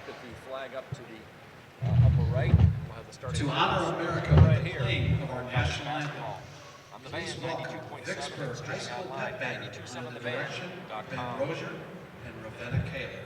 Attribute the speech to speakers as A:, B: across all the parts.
A: at the flag up to the upper right. We'll have the starting
B: to honor America
A: right
B: with the
A: here.
B: playing of our national anthem.
A: On the
B: Please
A: band,
B: welcome
A: 92.7
B: Vicksburg High School Pep Band, under the direction of Ben Rozier and Ravenna Kaler.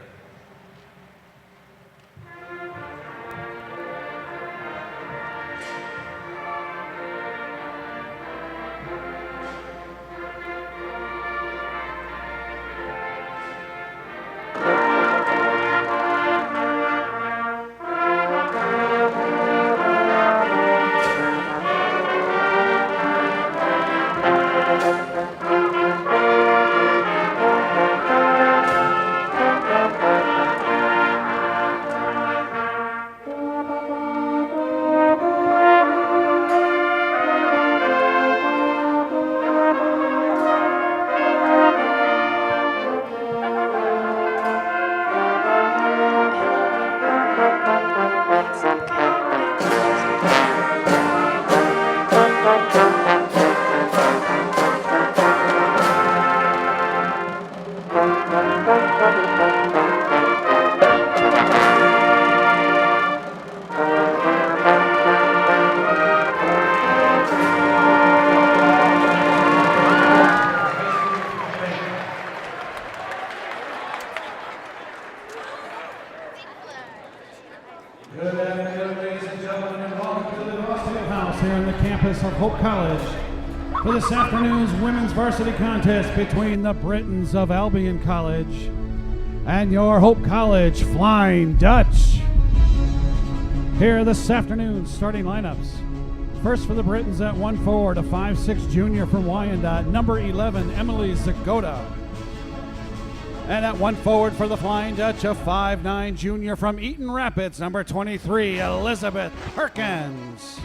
C: Good afternoon, ladies and gentlemen, and welcome to the Ross Field House here on the campus of Hope College for this afternoon's women's varsity contest between the Britons of Albion College and your Hope College Flying Dutch. Here this afternoon's starting lineups. First for the Britons at 1-4, a 5'6" junior from Wyandotte, number 11, Emily Zagoda. And at 1 forward for the Flying Dutch, a 5'9" junior from Eaton Rapids, number 23, Elizabeth Perkins.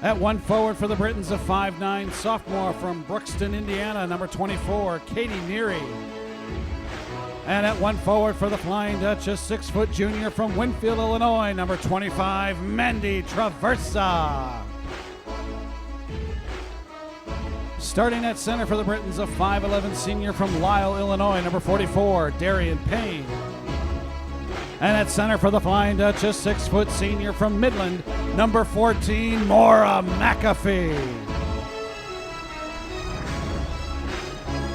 C: At 1 forward for the Britons, a 5'9" sophomore from Brookston, Indiana, number 24, Katie Neary. And at 1 forward for the Flying Dutch, a 6-foot junior from Winfield, Illinois, number 25, Mandy Traversa. Starting at center for the Britons, a 5'11" senior from Lisle, Illinois, number 44, Darian Payne. And at center for the Flying Dutch, a 6-foot senior from Midland, number 14, Maura McAfee.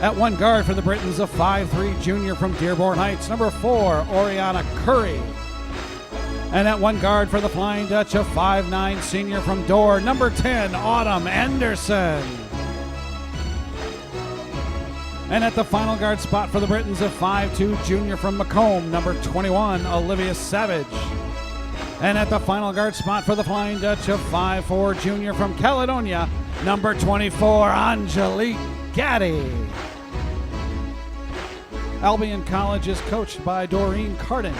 C: At 1 guard for the Britons, a 5'3" junior from Dearborn Heights, number 4, Oriana Curry. And at 1 guard for the Flying Dutch, a 5'9" senior from Dorr, number 10, Autumn Anderson. And at the final guard spot for the Britons, a 5'2" junior from Macomb, number 21, Olivia Savage. And at the final guard spot for the Flying Dutch, a 5'4" junior from Caledonia, number 24, Angelique Gaddy. Albion College is coached by Doreen Carden.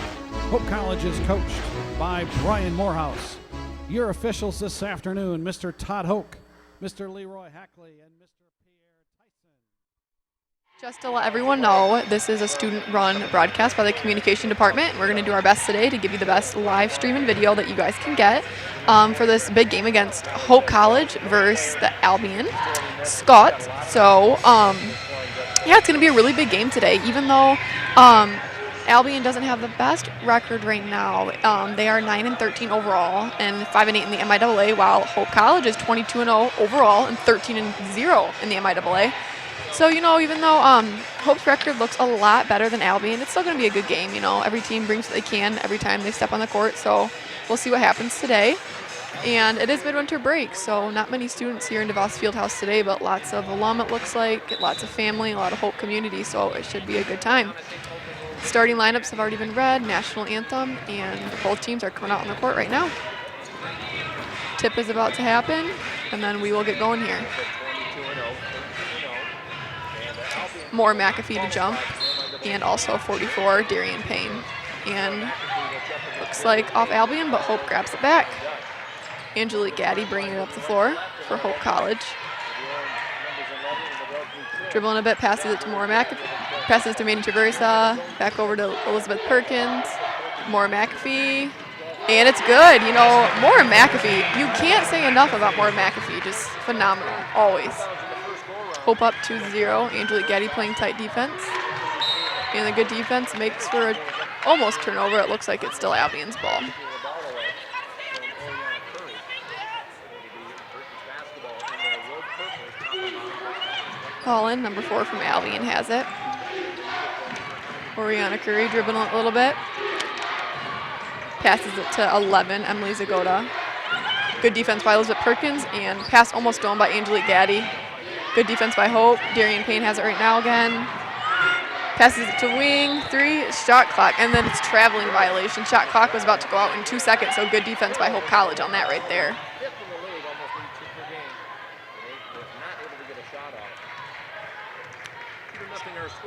C: Hope College is coached by Brian Morehouse. Your officials this afternoon, Mr. Todd Hoke, Mr. Leroy Hackley, and Mr.
D: Just to let everyone know, this is a student-run broadcast by the communication department. We're going to do our best today to give you the best live stream and video that you guys can get for this big game against Hope College versus the Albion Scott. So, yeah, it's going to be a really big game today. Even though Albion doesn't have the best record right now, they are 9-13 overall and 5-8 in the MIAA, while Hope College is 22-0 overall and 13-0 in the MIAA. So, you know, even though Hope's record looks a lot better than Albion, it's still going to be a good game. You know, every team brings what they can every time they step on the court. So we'll see what happens today. And it is midwinter break, so not many students here in DeVos Fieldhouse today, but lots of alum, it looks like, lots of family, a lot of Hope community, so it should be a good time. Starting lineups have already been read, national anthem, and both teams are coming out on the court right now. Tip is about to happen, and then we will get going here. More McAfee to jump, and also 44, Darian Payne. And looks like off Albion, but Hope grabs it back. Angelique Gaddy bringing it up the floor for Hope College. Dribbling a bit, passes it to Maura McAfee, passes to Mandy Traversa, back over to Elizabeth Perkins, Maura McAfee, and it's good. You know, Maura McAfee, you can't say enough about Maura McAfee, just phenomenal, always. Hope up 2-0, Angelique Gaddy playing tight defense. And the good defense makes for a almost turnover. It looks like it's still Albion's ball. Ball in, number 4 from Albion has it. Oriana Curry dribbling a little bit. Passes it to 11, Emily Zagoda. Good defense by Elizabeth Perkins, and pass almost stolen by Angelique Gaddy. Good defense by Hope. Darian Payne has it right now again. Passes it to wing, 3, shot clock, and then it's traveling violation. Shot clock was about to go out in 2 seconds, so good defense by Hope College on that right there.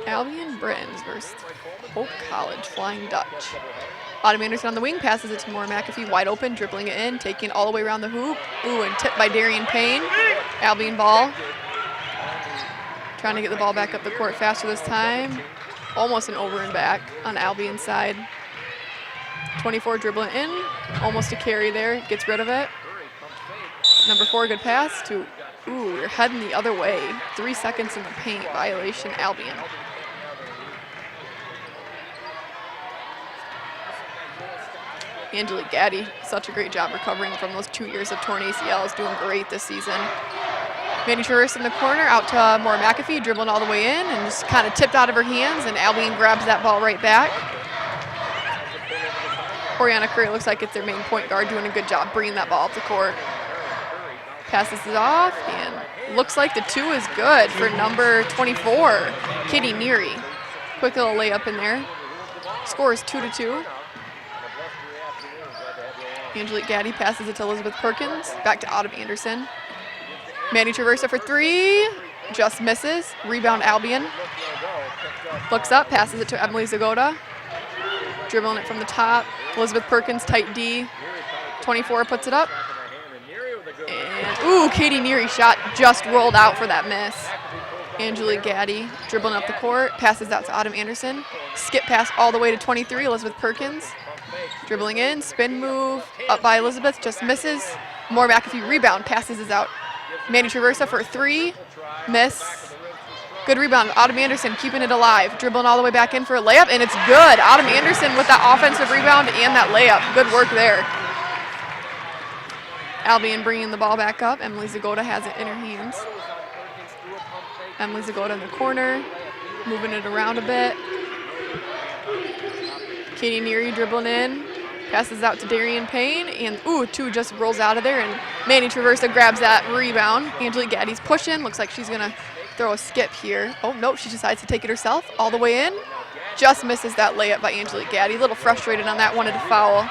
D: Albion Britons versus Hope College, Flying Dutch. Autumn Anderson on the wing, passes it to Maura McAfee, wide open, dribbling it in, taking it all the way around the hoop. Ooh, and tipped by Darian Payne. Albion ball. Trying to get the ball back up the court faster this time. Almost an over and back on Albion's side. 24 dribbling in, almost a carry there, gets rid of it. Number 4, good pass to, ooh, you're heading the other way. 3 seconds in the paint, violation, Albion. Angelique Gaddy, such a great job recovering from those 2 years of torn ACLs, doing great this season. Mandy Traverse in the corner, out to Maura McAfee, dribbling all the way in, and just kind of tipped out of her hands, and Albion grabs that ball right back. Oriana Curry looks like it's their main point guard, doing a good job bringing that ball up the court. Passes it off, and looks like the 2 is good for number 24, Katie Neary. Quick little layup in there. Score is 2-2. Angelique Gaddy passes it to Elizabeth Perkins, back to Autumn Anderson. Mandy Traversa for 3, just misses. Rebound Albion. Looks up, passes it to Emily Zagoda. Dribbling it from the top. Elizabeth Perkins, tight D. 24 puts it up. And, ooh, Katie Neary shot just rolled out for that miss. Angelique Gaddy dribbling up the court, passes out to Autumn Anderson. Skip pass all the way to 23, Elizabeth Perkins. Dribbling in, spin move, up by Elizabeth, just misses. Maura McAfee rebound, passes is out. Mandy Traversa for 3, miss. Good rebound, Autumn Anderson keeping it alive. Dribbling all the way back in for a layup, and it's good. Autumn Anderson with that offensive rebound and that layup. Good work there. Albion bringing the ball back up. Emily Zagoda has it in her hands. Emily Zagoda in the corner, moving it around a bit. Katie Neary dribbling in, passes out to Darian Payne, and ooh, 2 just rolls out of there, and Mandy Traversa grabs that rebound. Angelique Gaddy's pushing, looks like she's gonna throw a skip here. Oh, nope, she decides to take it herself, all the way in. Just misses that layup by Angelique Gaddy. A little frustrated on that, wanted to foul.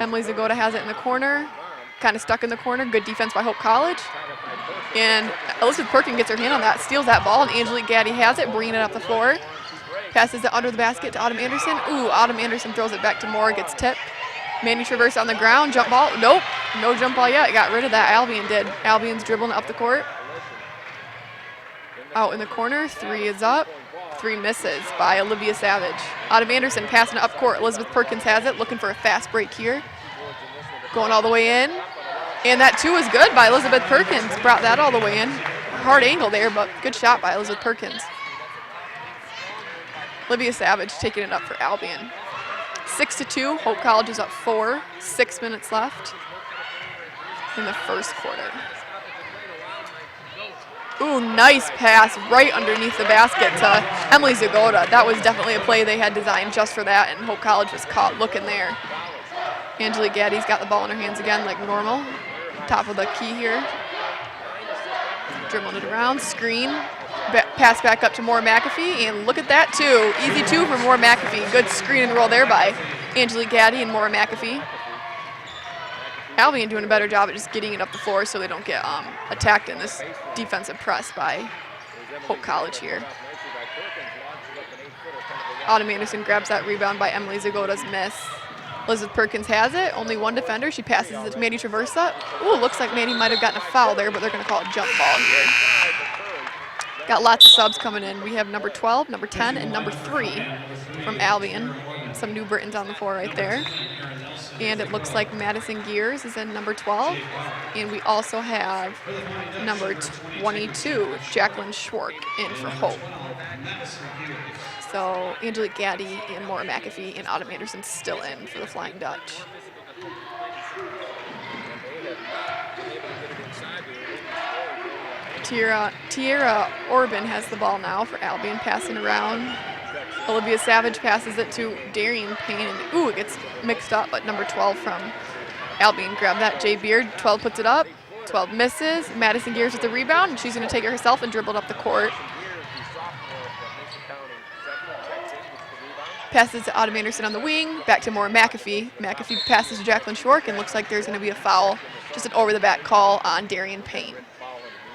D: Emily Zagoda has it in the corner, kind of stuck in the corner. Good defense by Hope College. And Elizabeth Perkins gets her hand on that, steals that ball, and Angelique Gaddy has it, bringing it up the floor. Passes it under the basket to Autumn Anderson. Ooh, Autumn Anderson throws it back to Maura, gets tipped. Mandy Traverse on the ground, jump ball. Nope, no jump ball yet. Got rid of that, Albion did. Albion's dribbling up the court. Out in the corner, 3 is up. 3 misses by Olivia Savage. Autumn Anderson passing it up court. Elizabeth Perkins has it, looking for a fast break here. Going all the way in. And that 2 is good by Elizabeth Perkins. Brought that all the way in. Hard angle there, but good shot by Elizabeth Perkins. Olivia Savage taking it up for Albion. 6-2, Hope College is up 4, 6 minutes left in the first quarter. Ooh, nice pass right underneath the basket to Emily Zagoda. That was definitely a play they had designed just for that, and Hope College was caught looking there. Angelique Gaddy's got the ball in her hands again like normal. Top of the key here. Dribbling it around, screen. Pass back up to Maura McAfee, and look at that, 2. Easy 2 for Maura McAfee. Good screen and roll there by Angelique Gaddy and Maura McAfee. Albion doing a better job at just getting it up the floor so they don't get attacked in this defensive press by Hope College here. Autumn Anderson grabs that rebound by Emily Zagoda's miss. Elizabeth Perkins has it, only 1 defender. She passes it to Mandy Traversa. Ooh, looks like Mandy might have gotten a foul there, but they're gonna call it jump ball here. Got lots of subs coming in. We have number 12, number 10, and number 3 from Albion. Some new Britons on the floor right there. And it looks like Madison Gears is in number 12. And we also have number 22, Jacqueline Schwark, in for Hope. So Angelique Gaddy and Maura McAfee and Autumn Anderson still in for the Flying Dutch. Tiara Orban has the ball now for Albion, passing around. Olivia Savage passes it to Darian Payne. And, ooh, it gets mixed up, but number 12 from Albion grabbed that. Jay Beard, 12 puts it up. 12 misses. Madison Gears with the rebound, and she's going to take it herself and dribble it up the court. Passes to Autumn Anderson on the wing. Back to Maura McAfee. McAfee passes to Jacqueline Schwark, and looks like there's going to be a foul. Just an over-the-back call on Darian Payne.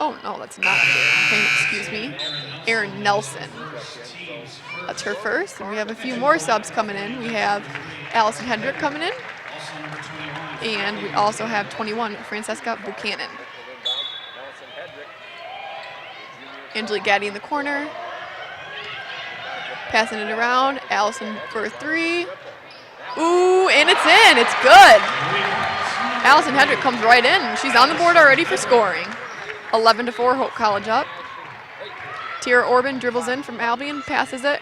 D: Oh, no, that's not Darian Payne, excuse me. Erin Nelson. That's her first, and we have a few more subs coming in. We have Allison Hendrick coming in, and we also have 21, Francesca Buchanan. Angelique Gaddy in the corner. Passing it around, Allison for a three. Ooh, and it's in, it's good. Allison Hendrick comes right in. She's on the board already for scoring. 11-4, Hope College up. Tiara Orban dribbles in from Albion, passes it.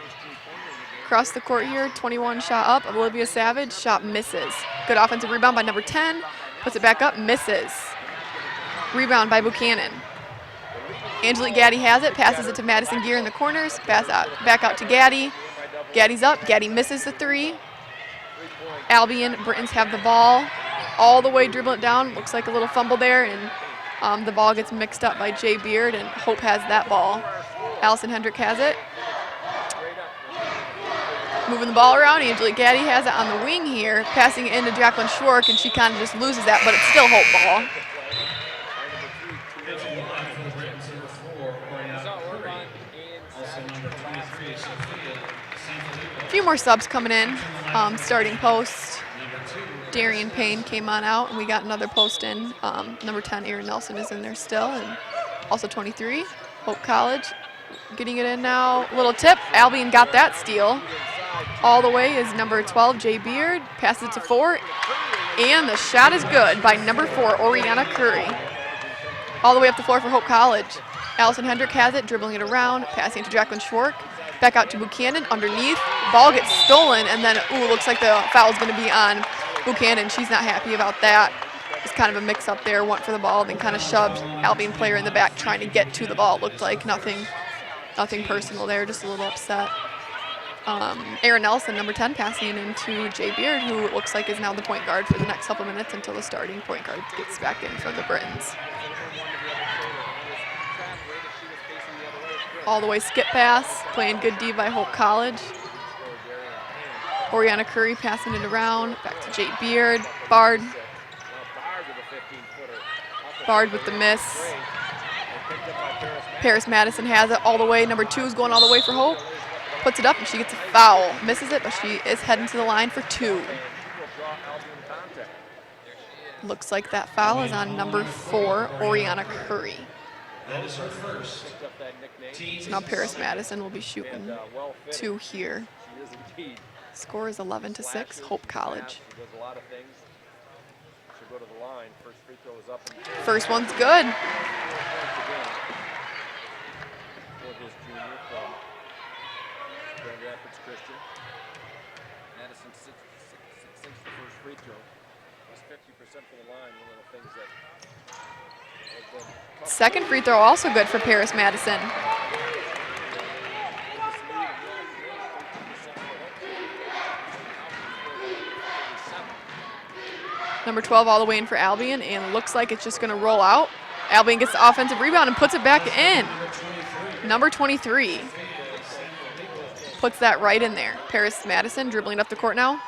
D: Across the court here, 21 shot up. Olivia Savage, shot misses. Good offensive rebound by number 10. Puts it back up, misses. Rebound by Buchanan. Angelique Gaddy has it, passes it to Madison Gear in the corners. Pass out, back out to Gaddy. Gaddy's up, Gaddy misses the three. Albion, Britons have the ball. All the way dribbling it down, looks like a little fumble there, and the ball gets mixed up by Jay Beard, and Hope has that ball. Allison Hendrick has it. Moving the ball around, Angelique Gaddy has it on the wing here, passing it into Jacqueline Schwark, and she kind of just loses that, but it's still Hope ball. A few more subs coming in. Starting post, Darian Payne came on out, and we got another post in. Number 10, Erin Nelson is in there still, and also 23, Hope College. Getting it in now. Little tip, Albion got that steal. All the way is number 12, Jay Beard. Passes it to 4, and the shot is good by number 4, Oriana Curry. All the way up the floor for Hope College. Allison Hendrick has it, dribbling it around, passing it to Jacqueline Schwark. Back out to Buchanan, underneath. Ball gets stolen, and then, ooh, looks like the foul's going to be on Buchanan. She's not happy about that. It's kind of a mix-up there. Went for the ball, then kind of shoved Albion player in the back trying to get to the ball. It looked like nothing personal there, just a little upset. Erin Nelson, number 10, passing it into Jay Beard, who looks like is now the point guard for the next couple minutes until the starting point guard gets back in for the Britons. All the way skip pass, playing good D by Hope College. Oriana Curry passing it around, back to Jay Beard. Bard with the miss. Paris Madison has it all the way. Number 2 is going all the way for Hope. Puts it up, and she gets a foul. Misses it, but she is heading to the line for 2. Looks like that foul is on number 4, Oriana Curry.
B: That is her first.
D: So now Paris Madison will be shooting 2 here. Score is 11-6, Hope College. First one's good.
A: Madison sinks the first free throw. Was 50% from the line. One of the things that
D: Second free throw also good for Paris Madison. Number 12 all the way in for Albion, and looks like it's just going to roll out. Albion gets the offensive rebound and puts it back in. Number 23 puts that right in there. Paris Madison dribbling up the court now.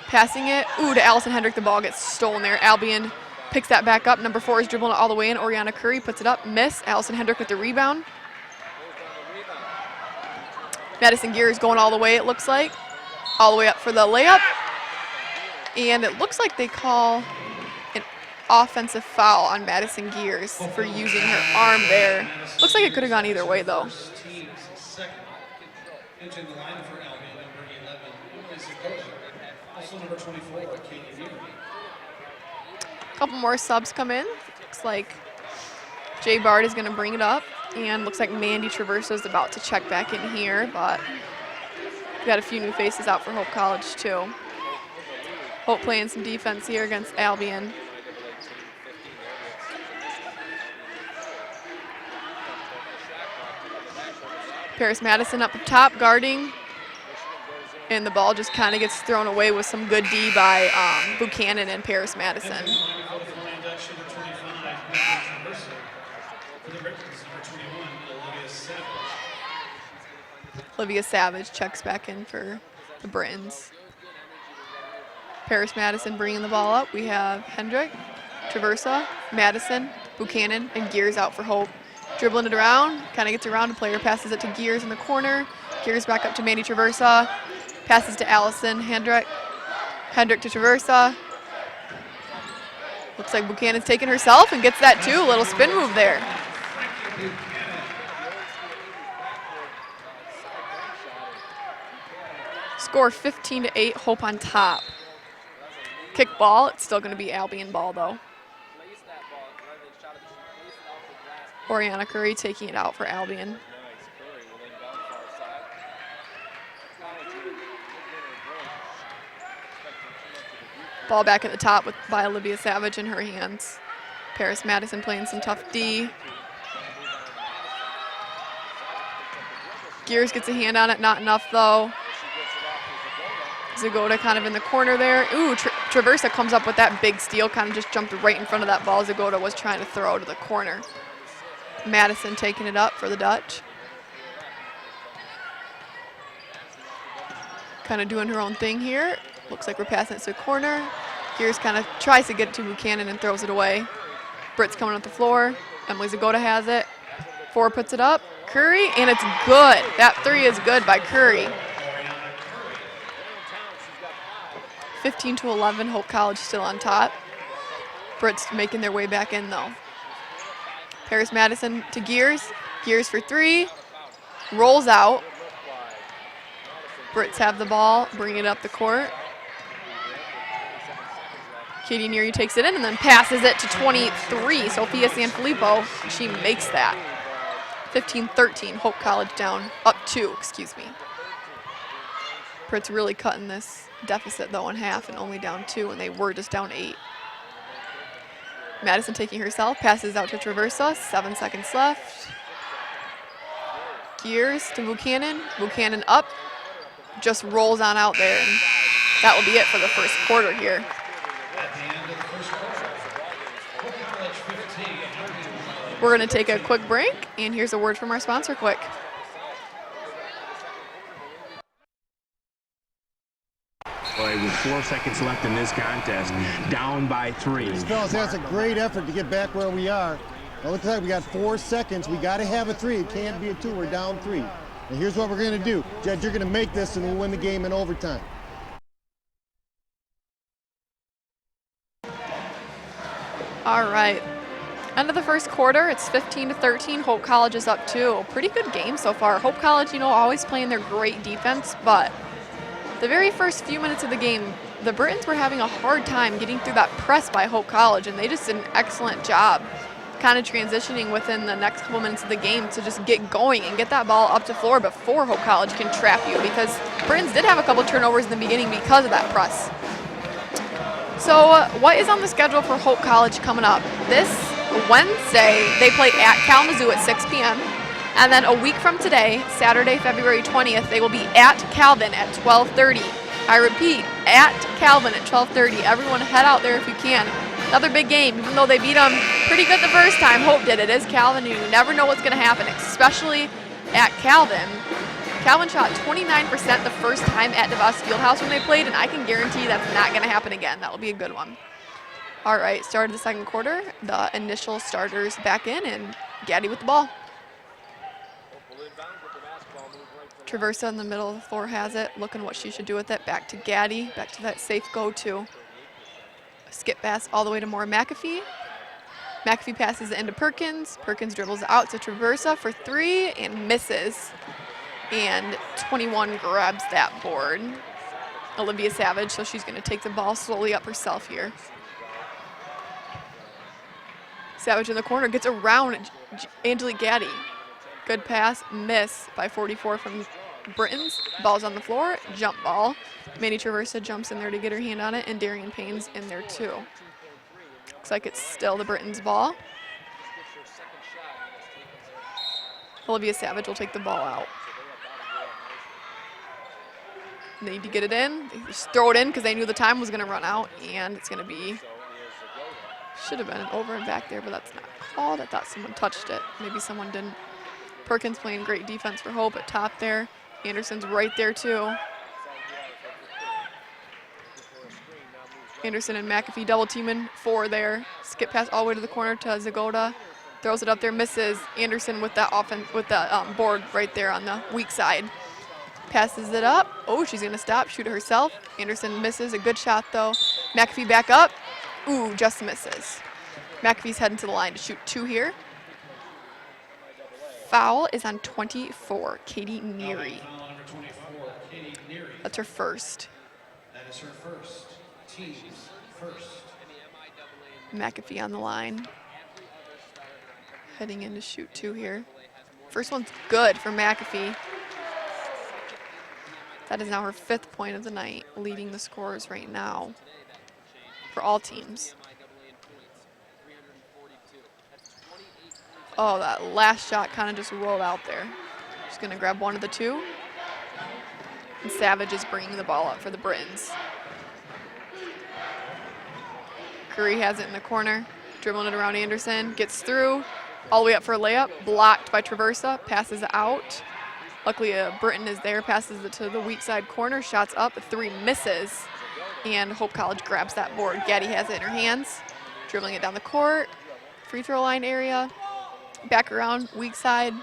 D: Passing it, ooh, to Allison Hendrick. The ball gets stolen there. Albion picks that back up. Number 4 is dribbling it all the way in. Oriana Curry puts it up, miss. Allison Hendrick with the rebound. Madison Gear is going all the way, it looks like. All the way up for the layup. And it looks like they call an offensive foul on Madison Gears for using her arm there. Looks like it could have gone either way, though.
C: Entering the line for Albion, number 11, Emily Zagoda. Also number 24, Katie Neary.
D: Couple more subs come in. Looks like Jay Bard is going to bring it up, and looks like Mandy Traverso is about to check back in here, but we got a few new faces out for Hope College too. Hope playing some defense here against Albion. Paris Madison up top guarding, and the ball just kind of gets thrown away with some good D by Buchanan and Paris Madison. Olivia Savage checks back in for the Britons. Paris Madison bringing the ball up. We have Hendrick, Traversa, Madison, Buchanan, and Gears out for Hope. Dribbling it around, kind of gets around a player, passes it to Gears in the corner. Gears back up to Mandy Traversa, passes to Allison Hendrick. Hendrick to Traversa. Looks like Buchanan's taking herself and gets that too. A little spin move there. Score 15-8, Hope on top. Kick ball, it's still going to be Albion ball though. Oriana Curry taking it out for Albion. Ball back at the top by Olivia Savage in her hands. Paris Madison playing some tough D. Gears gets a hand on it, not enough though. Zagoda kind of in the corner there. Ooh, Traversa comes up with that big steal, kind of just jumped right in front of that ball Zagoda was trying to throw to the corner. Madison taking it up for the Dutch. Kind of doing her own thing here. Looks like we're passing it to the corner. Gears kind of tries to get it to Buchanan and throws it away. Britt's coming up the floor. Emily Zagoda has it. Four puts it up. Curry, and it's good. That three is good by Curry. 15-11, Hope College still on top. Britt's making their way back in though. Paris Madison to Gears. Gears for three. Rolls out. Brits have the ball, bring it up the court. Katie Neary takes it in and then passes it to 23. Sophia Sanfilippo, she makes that. 15-13, Hope College down, up two, excuse me. Brits really cutting this deficit though in half and only down two, and they were just down 8. Madison taking herself, passes out to Traversa, 7 seconds left. Gears to Buchanan, Buchanan up, just rolls on out there, and that will be it for the first quarter here.
C: At the end of the first quarter, Hope College 15.
D: We're going to take a quick break, and here's a word from our sponsor quick.
E: With 4 seconds left in this contest, down by 3.
F: Fellas, that's a great effort to get back where we are. Now, looks like we got 4 seconds. We got to have a 3. It can't be a 2. We're down 3. And here's what we're going to do. Judge, you're going to make this and we'll win the game in overtime.
D: All right. End of the first quarter, it's 15-13. Hope College is up 2. Pretty good game so far. Hope College, always playing their great defense, but the very first few minutes of the game, the Britons were having a hard time getting through that press by Hope College, and they just did an excellent job kind of transitioning within the next couple minutes of the game to just get going and get that ball up to floor before Hope College can trap you, because Britons did have a couple turnovers in the beginning because of that press. So what is on the schedule for Hope College coming up? This Wednesday, they play at Kalamazoo at 6 p.m. And then a week from today, Saturday, February 20th, they will be at Calvin at 12:30. I repeat, at Calvin at 12:30. Everyone head out there if you can. Another big game, even though they beat them pretty good the first time. Hope did. It is Calvin. You never know what's going to happen, especially at Calvin. Calvin shot 29% the first time at DeVos Fieldhouse when they played, and I can guarantee that's not going to happen again. That will be a good one. All right, start of the second quarter. The initial starters back in, and Gaddy with the ball. Traversa in the middle of the floor has it, looking what she should do with it. Back to Gaddy, back to that safe go-to. Skip pass all the way to Maura McAfee. McAfee passes it into Perkins. Perkins dribbles out to Traversa for 3 and misses. And 21 grabs that board. Olivia Savage, so she's going to take the ball slowly up herself here. Savage in the corner, gets around Angelique Gaddy. Good pass, miss by 44 from Britton's. Ball's on the floor, jump ball. Manny Traversa jumps in there to get her hand on it, and Darian Payne's in there too. Looks like it's still the Britton's ball. Olivia Savage will take the ball out. They need to get it in. They just throw it in because they knew the time was going to run out, and it's going to be, should have been an over and back there, but that's not called. I thought someone touched it. Maybe someone didn't. Perkins playing great defense for Hope at top there. Anderson's right there too. Anderson and McAfee double teaming 4 there. Skip pass all the way to the corner to Zagoda. Throws it up there, misses. Anderson with that board right there on the weak side. Passes it up. Oh, she's going to stop, shoot it herself. Anderson misses, a good shot though. McAfee back up. Ooh, just misses. McAfee's heading to the line to shoot 2 here. Foul is on 24, Katie Neary. That's her first.
B: That is her first. Team's first.
D: McAfee on the line. Heading in to shoot 2 here. First one's good for McAfee. That is now her 5th point of the night, leading the scores right now for all teams. Oh, that last shot kind of just rolled out there. She's going to grab one of the 2. And Savage is bringing the ball up for the Britons. Curry has it in the corner, dribbling it around Anderson, gets through, all the way up for a layup, blocked by Traversa, passes it out. Luckily, Britton is there, passes it to the weak side corner, shots up, 3 misses, and Hope College grabs that board. Gaddy has it in her hands, dribbling it down the court, free throw line area, back around, weak side,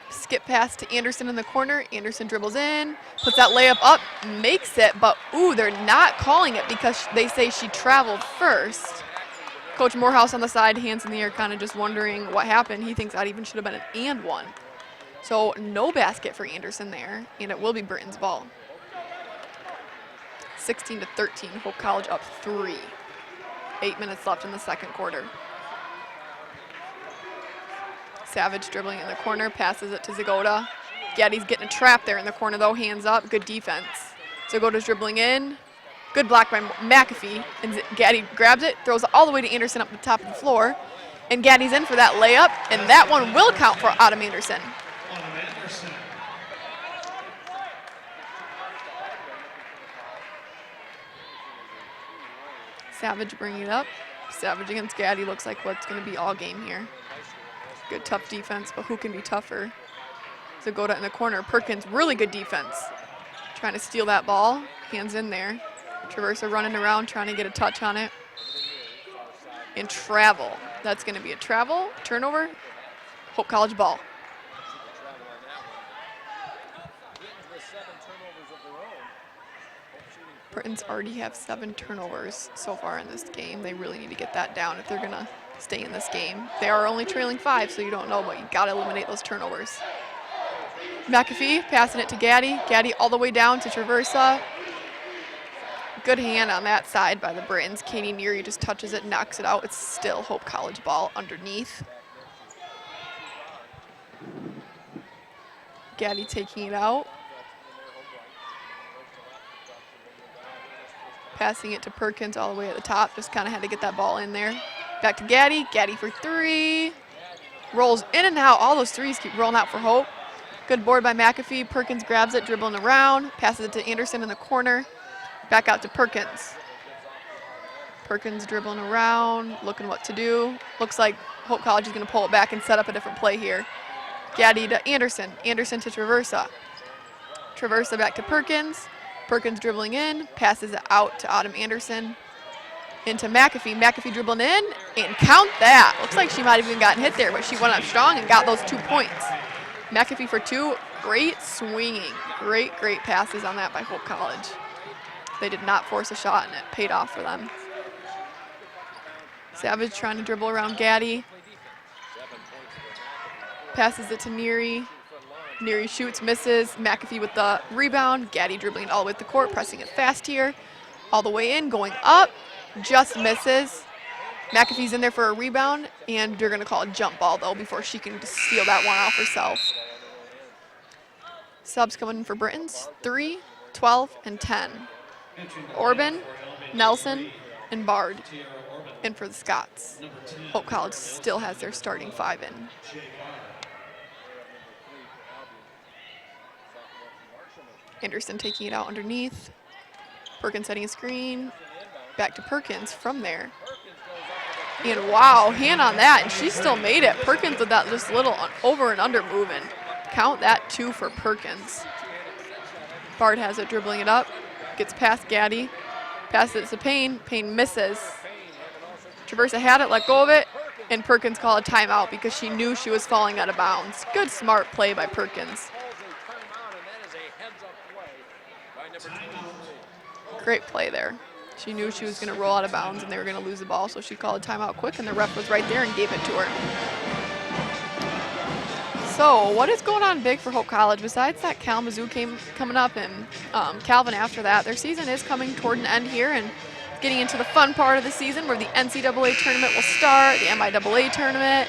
D: skip pass to Anderson in the corner. Anderson dribbles in, puts that layup up, makes it, but ooh, they're not calling it because they say she traveled first. Coach Morehouse on the side, hands in the air, kind of just wondering what happened. He thinks that even should have been an and one. So no basket for Anderson there, and it will be Britton's ball. 16-13, Hope College up 3. 8 minutes left in the second quarter. Savage dribbling in the corner, passes it to Zagoda. Gaddy's getting a trap there in the corner though, hands up, good defense. Zagoda's dribbling in, good block by McAfee, and Gaddy grabs it, throws it all the way to Anderson up the top of the floor, and Gaddy's in for that layup, and that one will count for Autumn Anderson. Savage bringing it up. Savage against Gaddy looks like what's going to be all game here. Good tough defense, but who can be tougher? Zagoda in the corner. Perkins, really good defense. Trying to steal that ball. Hands in there. Traversa running around, trying to get a touch on it. And travel. That's going to be a travel. Turnover. Hope College ball. Britons already have 7 turnovers so far in this game. They really need to get that down if they're going to stay in this game. They are only trailing 5, so you don't know, but you got to eliminate those turnovers. McAfee passing it to Gaddy. Gaddy all the way down to Traversa. Good hand on that side by the Britons. Katie Neary just touches it, knocks it out. It's still Hope College ball underneath. Gaddy taking it out. Passing it to Perkins all the way at the top. Just kind of had to get that ball in there. Back to Gaddy. Gaddy for 3. Rolls in and out. All those 3s keep rolling out for Hope. Good board by McAfee. Perkins grabs it, dribbling around. Passes it to Anderson in the corner. Back out to Perkins. Perkins dribbling around, looking what to do. Looks like Hope College is going to pull it back and set up a different play here. Gaddy to Anderson. Anderson to Traversa. Traversa back to Perkins. Perkins dribbling in, passes it out to Autumn Anderson. Into McAfee. McAfee dribbling in, and count that. Looks like she might have even gotten hit there, but she went up strong and got those 2 points. McAfee for 2. Great swinging. Great passes on that by Hope College. They did not force a shot, and it paid off for them. Savage trying to dribble around Gaddy. Passes it to Neary. Neary shoots, misses. McAfee with the rebound. Gaddy dribbling it all the way to the court, pressing it fast here. All the way in, going up, just misses. McAfee's in there for a rebound, and they're going to call a jump ball, though, before she can just steal that one off herself. Subs coming in for Britons, 3, 12, and 10. Orban, Nelson, and Bard in for the Scots. Hope College still has their starting 5 in. Anderson taking it out underneath. Perkins setting a screen. Back to Perkins from there. And wow, hand on that, and she still made it. Perkins with that just little over and under movement. Count that 2 for Perkins. Bard has it, dribbling it up. Gets past Gaddy. Passes it to Payne. Payne misses. Traversa had it, let go of it, and Perkins called a timeout because she knew she was falling out of bounds. Good, smart play by Perkins. Great play there. She knew she was going to roll out of bounds and they were going to lose the ball, so she called a timeout quick, and the ref was right there and gave it to her. So what is going on big for Hope College? Besides that Kalamazoo coming up and Calvin after that, their season is coming toward an end here and getting into the fun part of the season where the NCAA tournament will start, the MIAA tournament.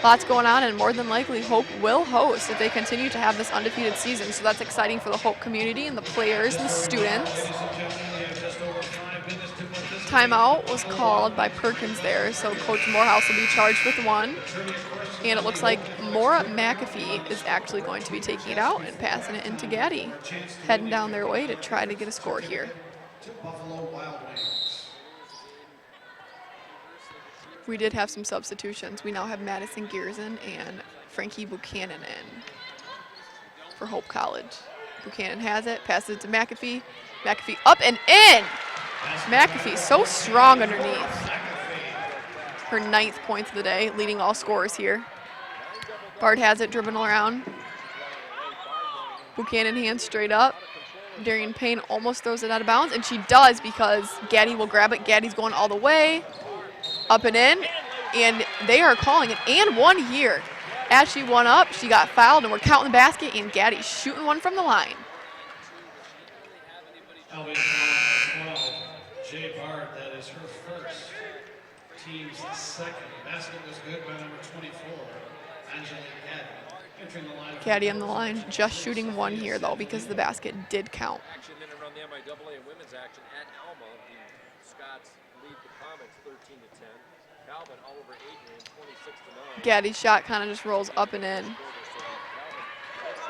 D: Lots going on, and more than likely Hope will host if they continue to have this undefeated season. So that's exciting for the Hope community and the players and the students. Timeout was called by Perkins there, so Coach Morehouse will be charged with 1. And it looks like Maura McAfee is actually going to be taking it out and passing it into Gaddy, heading down their way to try to get a score here. We did have some substitutions. We now have Madison Gearson and Frankie Buchanan in for Hope College. Buchanan has it, passes it to McAfee. McAfee up and in! McAfee so strong underneath. Her 9th points of the day, leading all scorers here. Bard has it, dribbling around. Buchanan hands straight up. Darian Payne almost throws it out of bounds, and she does because Gaddy will grab it. Gaddy's going all the way. Up and in, and they are calling it and 1 here. As she won up, she got fouled, and we're counting the basket, and Gaddy's shooting one from the line.
C: Albion 12, Jay Bard, that is her first. Team's second. Basket was good by number 24, Angelique Gaddy. Entering the line.
D: Gaddy on the line, just shooting 1 here, though, because the basket did count.
A: Action in and around the MIAA and women's action at Alma. The Scots lead the Comets 13-10. Calvin all over Adrian, 26-9.
D: Gaddy's shot kind of just rolls up and in.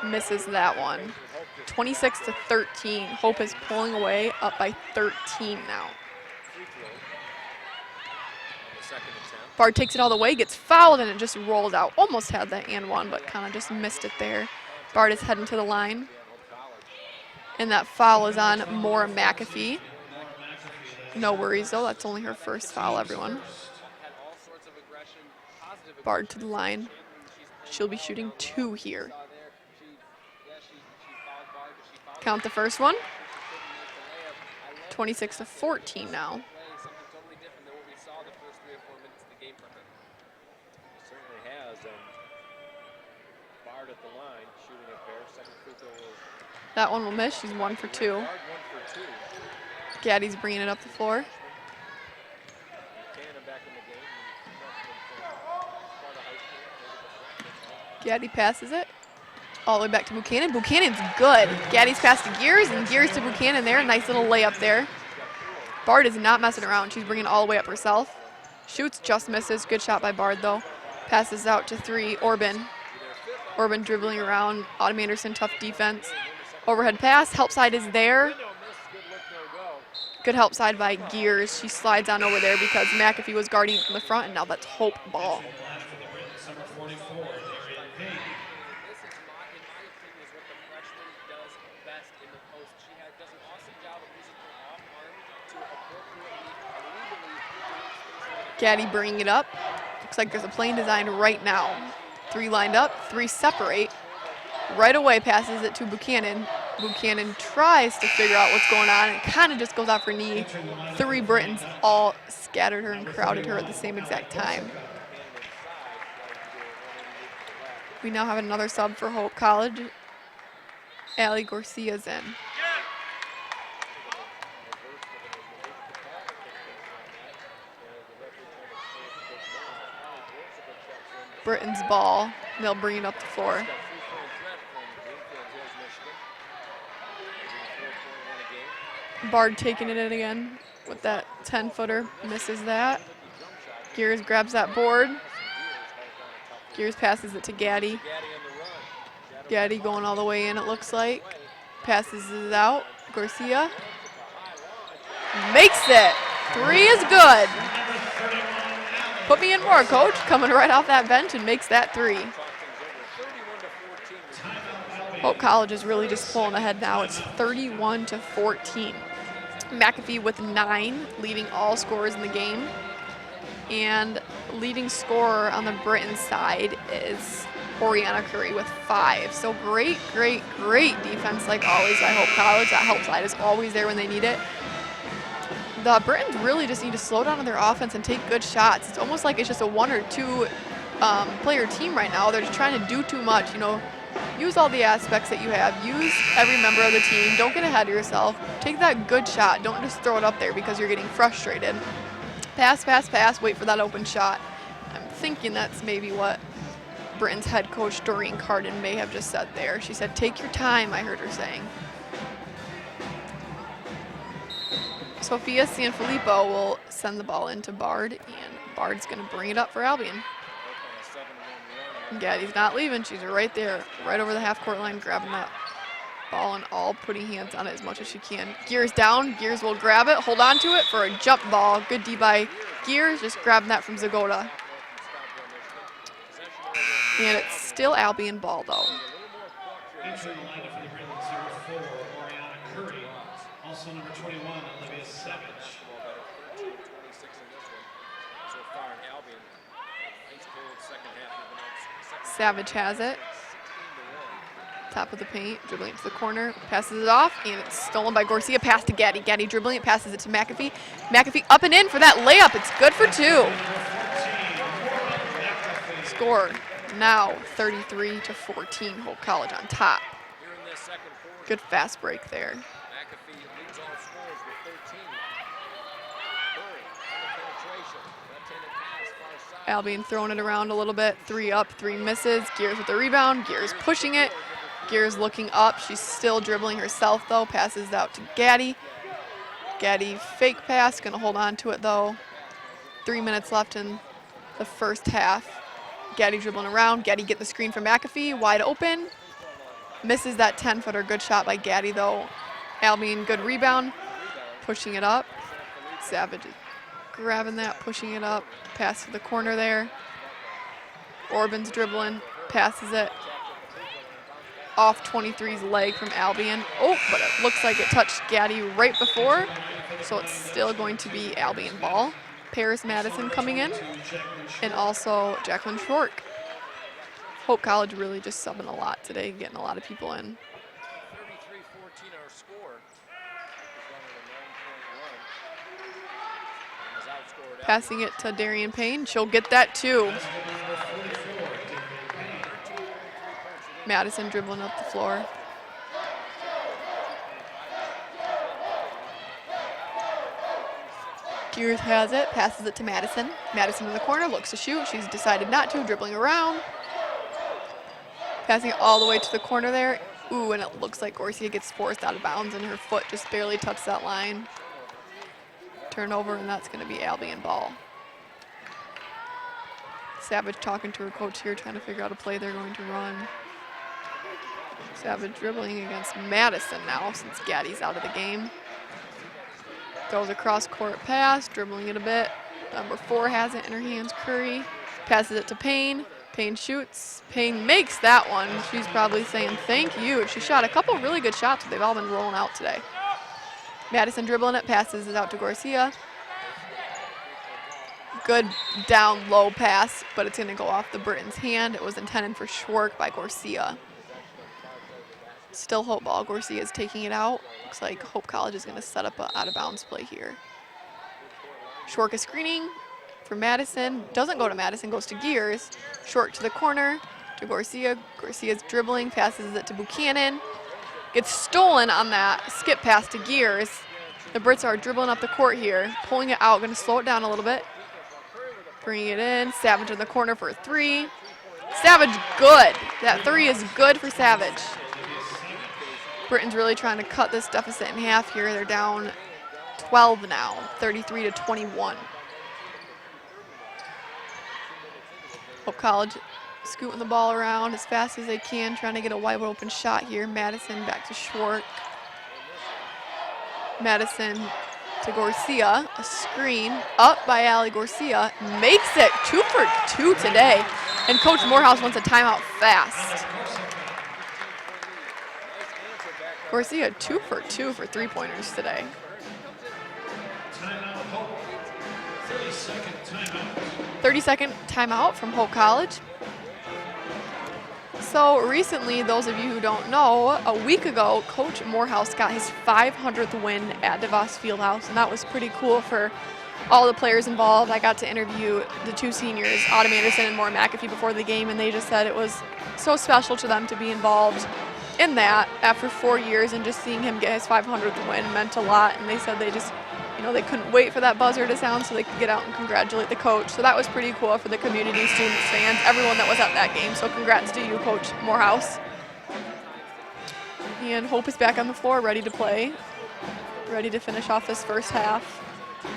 D: Misses that one. 26-13. Hope is pulling away, up by 13 now. Bard takes it all the way, gets fouled, and it just rolled out. Almost had that and 1, but kind of just missed it there. Bard is heading to the line. And that foul is on Maura McAfee. No worries, though. That's only her first foul, everyone. Bard to the line. She'll be shooting 2 here. Count the first one. 26-14 now. That one will miss. She's 1 for 2. Gaddy's bringing it up the floor. Gaddy passes it all the way back to Buchanan. Buchanan's good. Gaddy's pass to Gears, and Gears to Buchanan there. Nice little layup there. Bard is not messing around. She's bringing it all the way up herself. Shoots, just misses. Good shot by Bard, though. Passes out to 3, Orban. Orban dribbling around. Autumn Anderson, tough defense. Overhead pass. Help side is there. Good help side by Gears. She slides on over there because McAfee was guarding from the front, and now that's Hope ball. Gaddy bringing it up. Looks like there's a plane designed right now. 3 lined up, 3 separate. Right away passes it to Buchanan. Buchanan tries to figure out what's going on and kind of just goes off her knee. 3 Britons all scattered her and crowded her at the same exact time. We now have another sub for Hope College. Allie Garcia's in. Britain's ball. They'll bring it up the floor. Bard taking it in again with that 10-footer. Misses that. Gears grabs that board. Gears passes it to Gaddy. Gaddy going all the way in, it looks like. Passes it out. Garcia makes it. 3 is good. Put me in more, coach. Coming right off that bench and makes that 3. Hope College is really just pulling ahead now. It's 31-14. McAfee with 9, leading all scorers in the game. And leading scorer on the Britain side is Oriana Curry with 5. So great, great, great defense like always by Hope College. That help side is always there when they need it. The Britons really just need to slow down on their offense and take good shots. It's almost like it's just a 1 or 2 player team right now. They're just trying to do too much, you know. Use all the aspects that you have. Use every member of the team. Don't get ahead of yourself. Take that good shot. Don't just throw it up there because you're getting frustrated. Pass, pass, pass. Wait for that open shot. I'm thinking that's maybe what Britain's head coach Doreen Carden may have just said there. She said, take your time, I heard her saying. Sophia Sanfilippo will send the ball into Bard, and Bard's going to bring it up for Albion. Gaddy's not leaving. She's right there, right over the half-court line, grabbing that ball and all, putting hands on it as much as she can. Gears down. Gears will grab it, hold on to it for a jump ball. Good D by Gears, just grabbing that from Zagoda. And it's still Albion ball, though.
C: Entering the lineup for the Britons, number 4, Oriana Curry. Also number 21, Olivia Savage.
D: Savage has it. Top of the paint, dribbling it to the corner, passes it off, and it's stolen by Garcia. Pass to Gaddy. Gaddy dribbling it, passes it to McAfee. McAfee up and in for that layup. It's good for 2. Score now 33-14. Hope College on top. Good fast break there. Albion throwing it around a little bit. 3 up, 3 misses. Gears with the rebound. Gears pushing it. Gears looking up. She's still dribbling herself, though. Passes out to Gaddy. Gaddy fake pass. Going to hold on to it, though. 3 minutes left in the first half. Gaddy dribbling around. Gaddy getting the screen from McAfee. Wide open. Misses that 10-footer. Good shot by Gaddy, though. Albion, good rebound. Pushing it up. Savage grabbing that, pushing it up. Pass to the corner there. Orban's dribbling. Passes it. Off 23's leg from Albion. Oh, but it looks like it touched Gaddy right before. So it's still going to be Albion ball. Paris Madison coming in. And also Jacqueline Schwark. Hope College really just subbing a lot today, getting a lot of people in.
A: 33-14 our score.
D: Passing it to Darian Payne. She'll get that too. Madison dribbling up the floor. Gears has it, passes it to Madison. Madison in the corner, looks to shoot. She's decided not to, dribbling around. Passing it all the way to the corner there. Ooh, and it looks like Garcia gets forced out of bounds and her foot just barely touched that line. Turnover, and that's going to be Albion ball. Savage talking to her coach here, trying to figure out a play they're going to run. Savage dribbling against Madison now since Gaddy's out of the game. Throws a cross-court pass, dribbling it a bit. Number 4 has it in her hands, Curry. Passes it to Payne. Payne shoots. Payne makes that one. She's probably saying thank you. She shot a couple really good shots, but they've all been rolling out today. Madison dribbling it, passes it out to Garcia. Good down low pass, but it's going to go off the Britons' hand. It was intended for Schwark by Garcia. Still Hope ball. Garcia is taking it out. Looks like Hope College is going to set up an out-of-bounds play here. Schwark is screening for Madison. Doesn't go to Madison, goes to Gears. Short to the corner to Garcia. Garcia's dribbling, passes it to Buchanan. Gets stolen on that skip pass to Gears. The Brits are dribbling up the court here, pulling it out, going to slow it down a little bit. Bringing it in, Savage in the corner for a 3. Savage good. That 3 is good for Savage. Britain's really trying to cut this deficit in half here. They're down 12 now, 33-21. Hope College scooting the ball around as fast as they can, trying to get a wide open shot here. Madison back to Schwartz. Madison to Garcia, a screen up by Allie Garcia, makes it 2 for 2 today. And Coach Morehouse wants a timeout fast. Garcia 2 for 2 for 3-pointers today. 30-second timeout from Hope College. So recently, those of you who don't know, a week ago, Coach Morehouse got his 500th win at DeVos Fieldhouse, and that was pretty cool for all the players involved. I got to interview the 2 seniors, Autumn Anderson and Maura McAfee, before the game, and they just said it was so special to them to be involved in that after 4 years, and just seeing him get his 500th win meant a lot. And they said they just, they couldn't wait for that buzzer to sound so they could get out and congratulate the coach. So that was pretty cool for the community, students, fans, everyone that was at that game. So congrats to you, Coach Morehouse. And Hope is back on the floor, ready to play, ready to finish off this first half.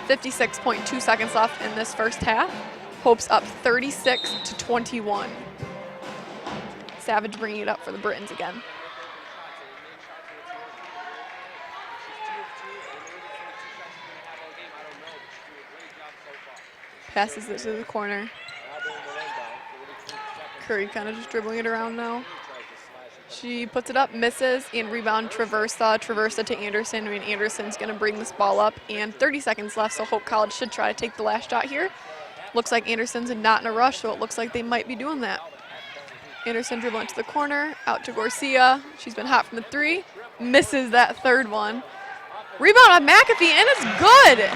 D: 56.2 seconds left in this first half. Hope's up 36-21. Savage bringing it up for the Britons again. Passes it to the corner. Curry kind of just dribbling it around now. She puts it up, misses, and rebound Traversa to Anderson. Anderson's going to bring this ball up, and 30 seconds left, so Hope College should try to take the last shot here. Looks like Anderson's not in a rush, so it looks like they might be doing that. Anderson dribbling to the corner, out to Garcia. She's been hot from the 3, misses that third one. Rebound on McAfee, and it's good.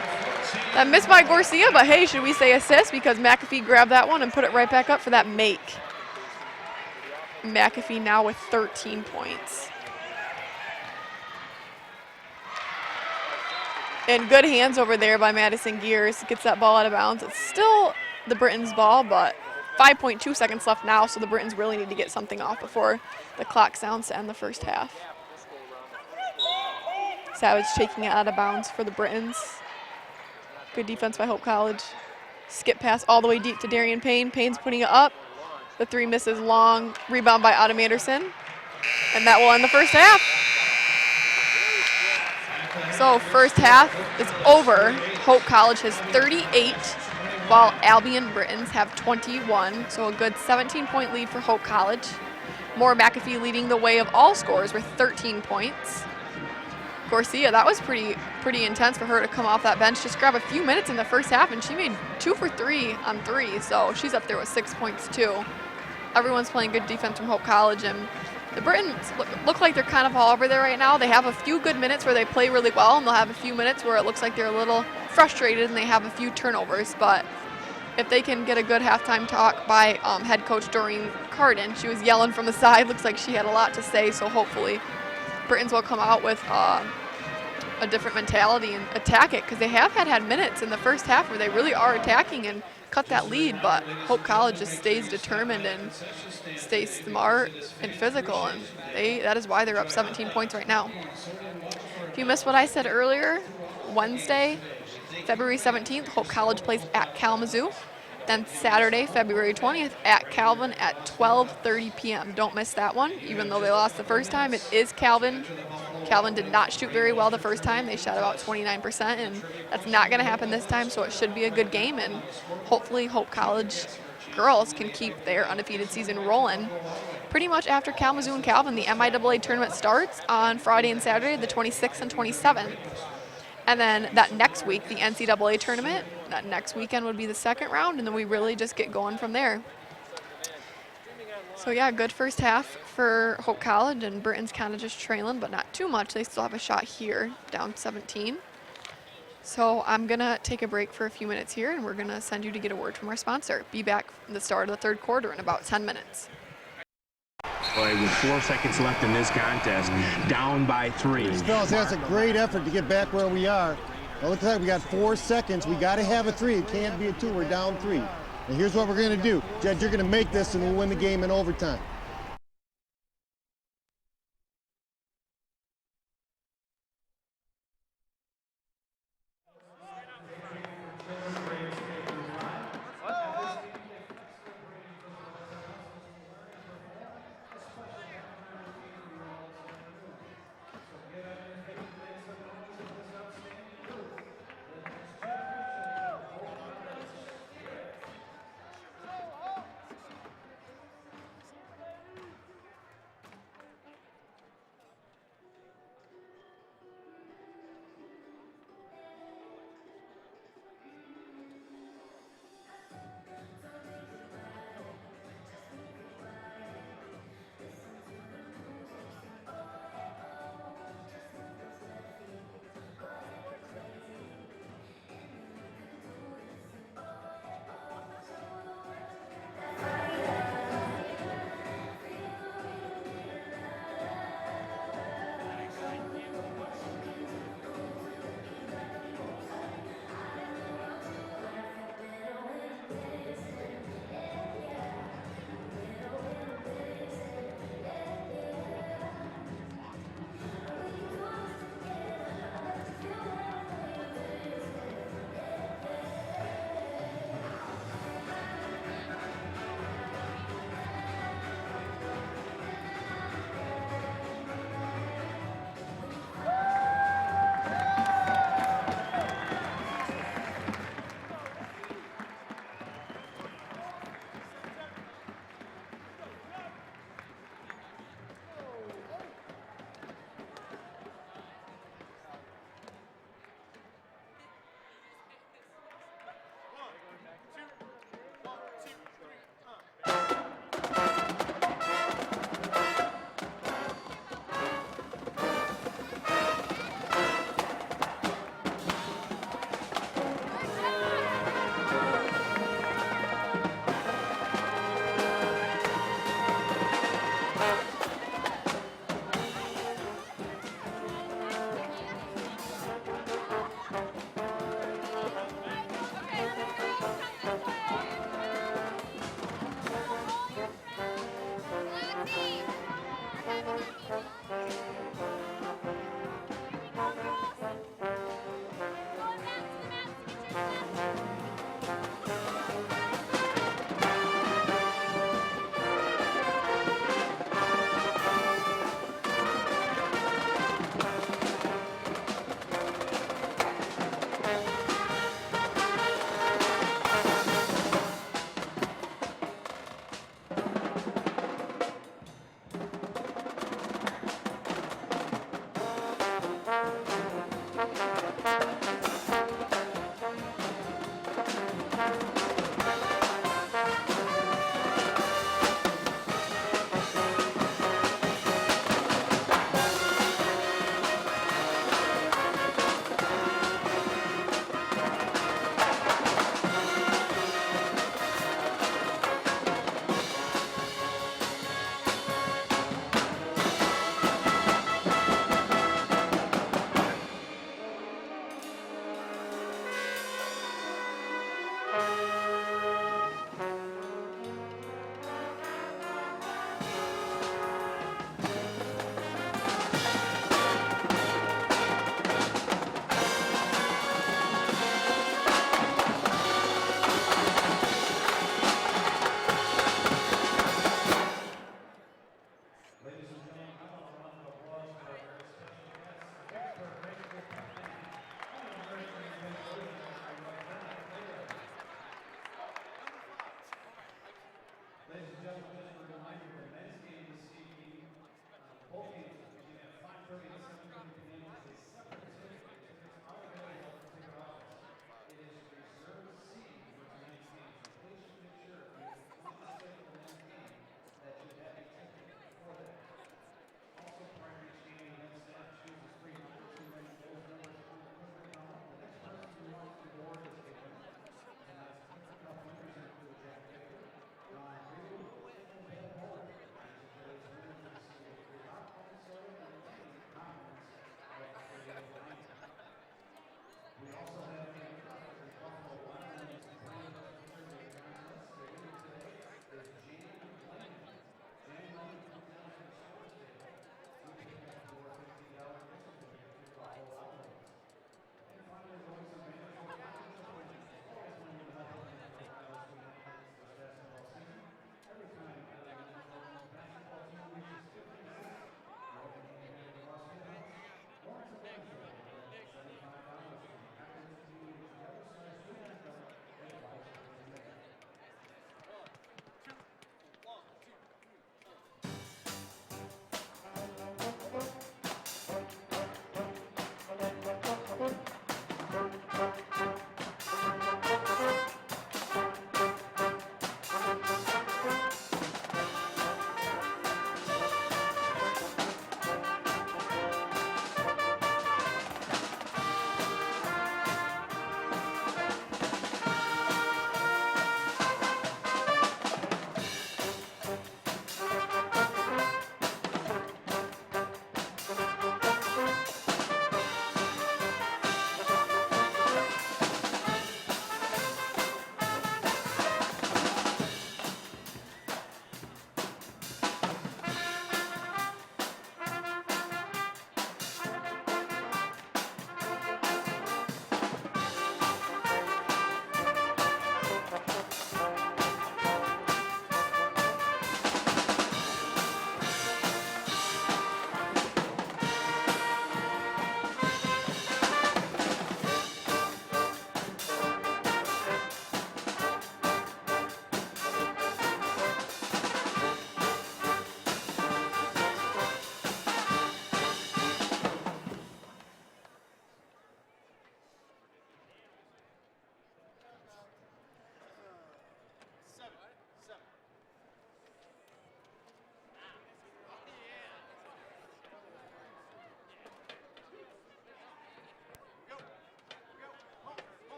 D: That missed by Garcia, but hey, should we say assist? Because McAfee grabbed that one and put it right back up for that make. McAfee now with 13 points. And good hands over there by Madison Gears. Gets that ball out of bounds. It's still the Britons' ball, but 5.2 seconds left now, so the Britons really need to get something off before the clock sounds to end the first half. Savage taking it out of bounds for the Britons. Good defense by Hope College. Skip pass all the way deep to Darian Payne. Payne's putting it up. The 3 misses long. Rebound by Autumn Anderson. And that will end the first half. So first half is over. Hope College has 38, while Albion Britons have 21. So a good 17-point lead for Hope College. Maura McAfee leading the way of all scorers with 13 points. Garcia, that was pretty intense for her to come off that bench, just grab a few minutes in the first half, and she made 2 for 3 on 3, so she's up there with 6 points too. Everyone's playing good defense from Hope College, and the Britons look like they're kind of all over there right now. They have a few good minutes where they play really well, and they'll have a few minutes where it looks like they're a little frustrated and they have a few turnovers, but if they can get a good halftime talk by head coach Doreen Carden, she was yelling from the side, looks like she had a lot to say, so hopefully Britons will come out with a different mentality and attack it, because they have had minutes in the first half where they really are attacking and cut that lead, but Hope College just stays determined and stays smart and physical, and that is why they're up 17 points right now. If you missed what I said earlier, Wednesday, February 17th, Hope College plays at Kalamazoo. Then Saturday, February 20th, at Calvin at 12:30 p.m. Don't miss that one, even though they lost the first time. It is Calvin. Calvin did not shoot very well the first time. They shot about 29%, and that's not going to happen this time, so it should be a good game, and hopefully Hope College girls can keep their undefeated season rolling. Pretty much after Kalamazoo and Calvin, the MIAA tournament starts on Friday and Saturday, the 26th and 27th. And then that next week, the NCAA tournament, that next weekend would be the second round, and then we really just get going from there. So yeah, good first half for Hope College, and Britons kind of just trailing, but not too much. They still have a shot here, down 17. So I'm gonna take a break for a few minutes here, and we're gonna send you to get a word from our sponsor. Be back from the start of the third quarter in about 10 minutes.
E: With 4 seconds left in this contest, down by 3.
F: Fellas, that's a great effort to get back where we are. Well, looks like we got 4 seconds. We got to have a 3. It can't be a 2. We're down 3. And here's what we're going to do. Jed, you're going to make this and we'll win the game in overtime.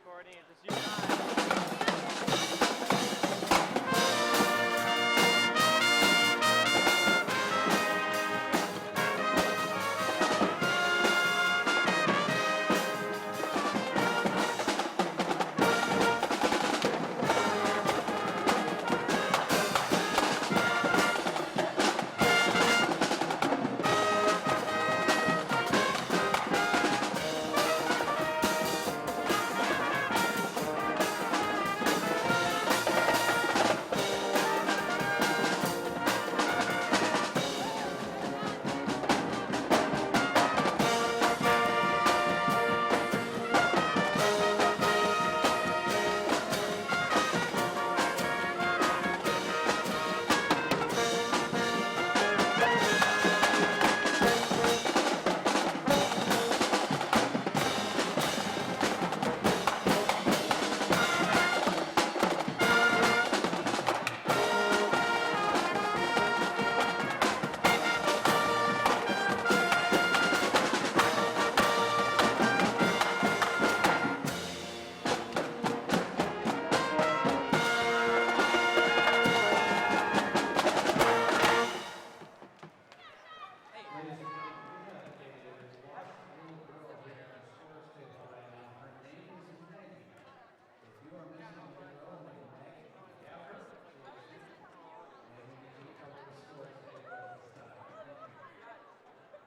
G: Courtney. Just you and I.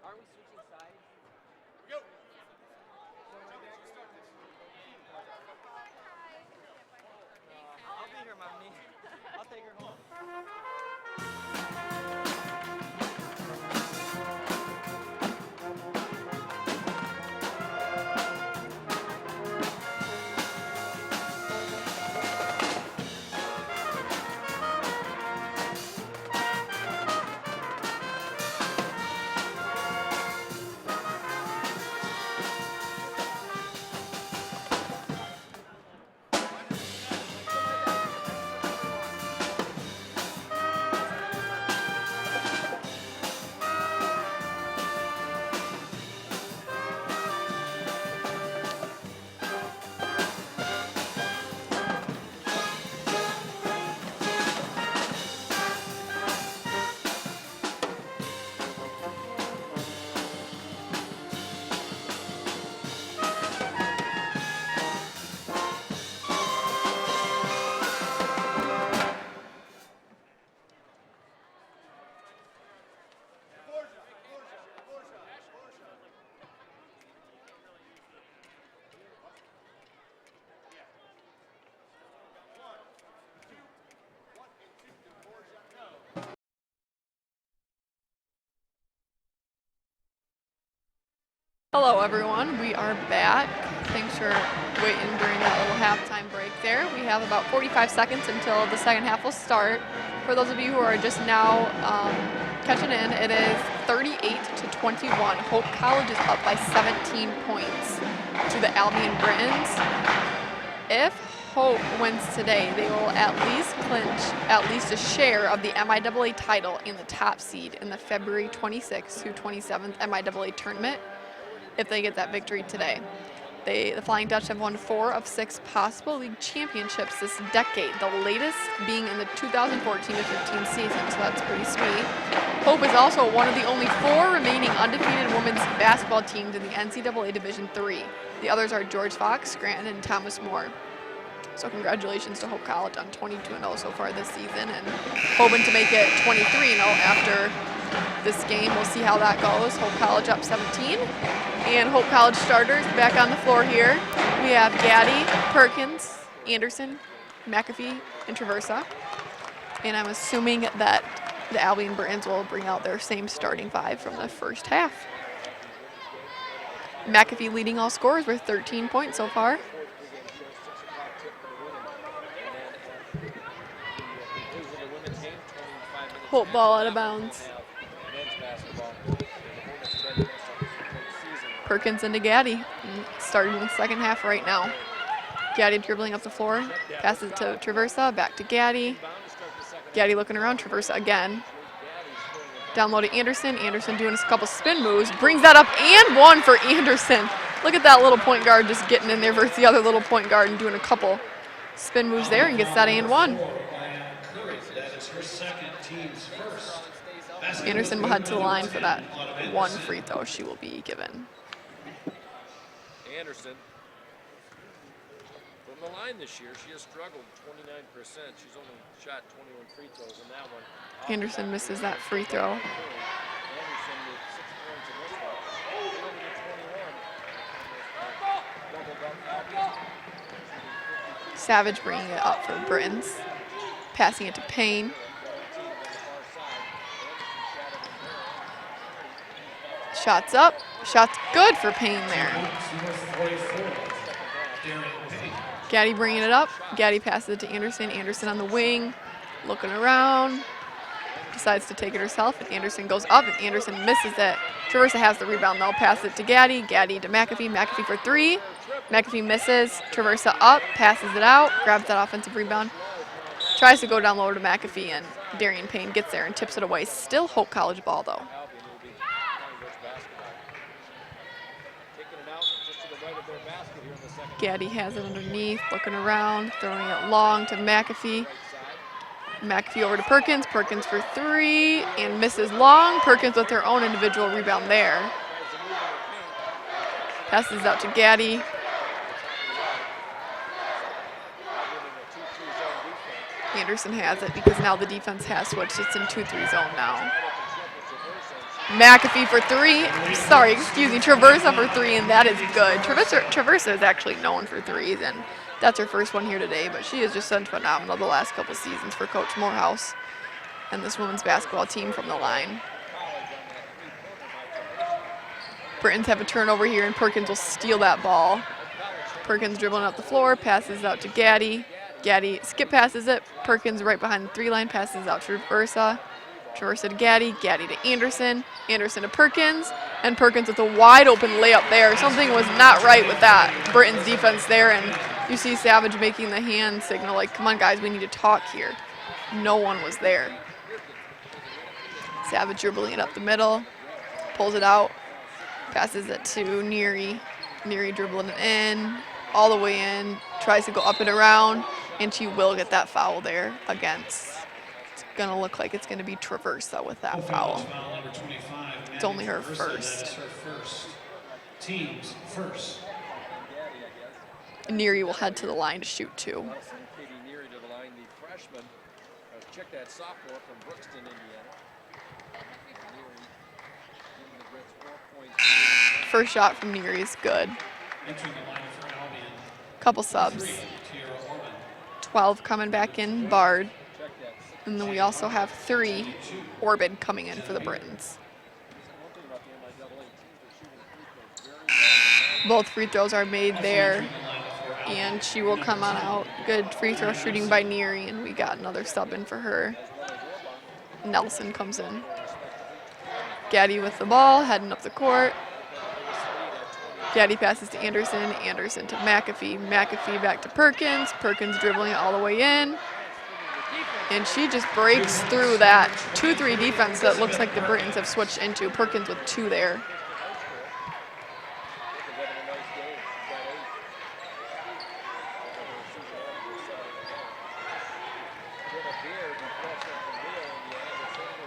G: Aren't we switching sides? Go. I'll be here, mommy. I'll take her home.
D: Hello everyone, we are back. Thanks for waiting during that little halftime break there. We have about 45 seconds until the second half will start. For those of you who are just now catching in, it is 38-21. Hope College is up by 17 points to the Albion Britons. If Hope wins today, they will at least clinch at least a share of the MIAA title in the top seed in the February 26th through 27th MIAA tournament if they get that victory today. The Flying Dutch have won 4 of 6 possible league championships this decade, the latest being in the 2014-15 season, so that's pretty sweet. Hope is also one of the only 4 remaining undefeated women's basketball teams in the NCAA Division III. The others are George Fox, Scranton, and Thomas More. So congratulations to Hope College on 22-0 so far this season, and hoping to make it 23-0 after this game. We'll see how that goes. Hope College up 17. And Hope College starters back on the floor here. We have Gaddy, Perkins, Anderson, McAfee, and Traversa. And I'm assuming that the Albion Britons will bring out their same starting 5 from the first half. McAfee leading all scorers with 13 points so far. Hope ball out of bounds. Perkins into Gaddy, starting in the second half right now. Gaddy dribbling up the floor, passes to Traversa, back to Gaddy. Gaddy looking around, Traversa again. Down low to Anderson. Anderson doing a couple spin moves, brings that up and one for Anderson. Look at that little point guard just getting in there versus the other little point guard and doing a couple spin moves there and gets that and one.
B: That is her second, team's first.
D: Anderson will head to the line for that one free throw she will be given.
A: Anderson. From the line this year, she has struggled 29%. She's only shot 21 free throws in that one.
D: Anderson misses that free throw.
A: Anderson with 6 points in this one. She only gets 21. Double dunk.
D: Savage bringing it up for Britons. Passing it to Payne. Shots up. Shots good for Payne there. Gaddy bringing it up. Gaddy passes it to Anderson. Anderson on the wing. Looking around. Decides to take it herself. And Anderson goes up. And Anderson misses it. Traversa has the rebound though. Pass it to Gaddy. Gaddy to McAfee. McAfee for three. McAfee misses. Traversa up. Passes it out. Grabs that offensive rebound. Tries to go down lower to McAfee. And Darian Payne gets there and tips it away. Still Hope College ball though. Gaddy has it underneath, looking around, throwing it long to McAfee. McAfee over to Perkins. Perkins for three and misses long. Perkins with her own individual rebound there. Passes out to Gaddy. Anderson has it because now the defense has switched. It's in 2-3 zone now. McAfee for three. Sorry, excuse me. Traversa for three, and that is good. Traversa is actually known for threes, and that's her first one here today, but she has just done phenomenal the last couple seasons for Coach Morehouse and this women's basketball team from the line. Britons have a turnover here, and Perkins will steal that ball. Perkins dribbling up the floor, passes out to Gaddy. Gaddy skip passes it. Perkins right behind the three-line, passes out to Traversa. Traversa to Gaddy, Gaddy to Anderson, Anderson to Perkins, and Perkins with a wide open layup there. Something was not right with that Britons defense there, and you see Savage making the hand signal like, come on guys, we need to talk here. No one was there. Savage dribbling it up the middle, pulls it out, passes it to Neary. Neary dribbling it in, all the way in, tries to go up and around, and she will get that foul there against. Gonna look like it's gonna be Traversa with that foul. It's only her first.
B: Team's first.
D: Neary will head to the line to shoot two.
A: Katie Neary to the line, the freshman. Check that sophomore from Brookston, Indiana. Neary giving the Brits 4 points.
D: First shot from Neary is good.
B: Entering the line for Albion.
D: Couple subs. 12 coming back in, Bard. And then we also have 3 Orbit coming in for the Britons. Both free throws are made there, and she will come on out. Good free throw shooting by Neary, and we got another sub in for her. Nelson comes in. Gaddy with the ball, heading up the court. Gaddy passes to Anderson, Anderson to McAfee. McAfee back to Perkins. Perkins dribbling it all the way in. And she just breaks through that 2-3 defense that looks like the Britons have switched into. Perkins with 2 there.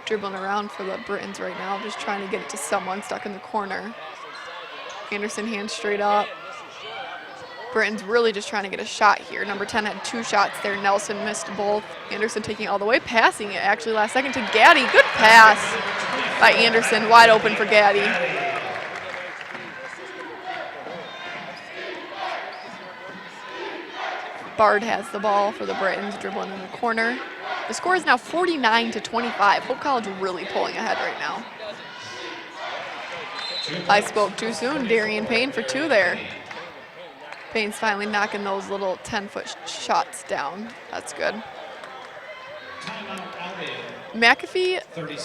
D: Dribbling around for the Britons right now, just trying to get it to someone stuck in the corner. Anderson hands straight up. Britons really just trying to get a shot here. Number 10 had 2 shots there. Nelson missed both. Anderson taking it all the way, passing it actually last second to Gaddy. Good pass by Anderson, wide open for Gaddy. Bard has the ball for the Britons, dribbling in the corner. The score is now 49-25. Hope College really pulling ahead right now. I spoke too soon. Darian Payne for 2 there. Payne's finally knocking those little 10-foot shots down. That's good. McAfee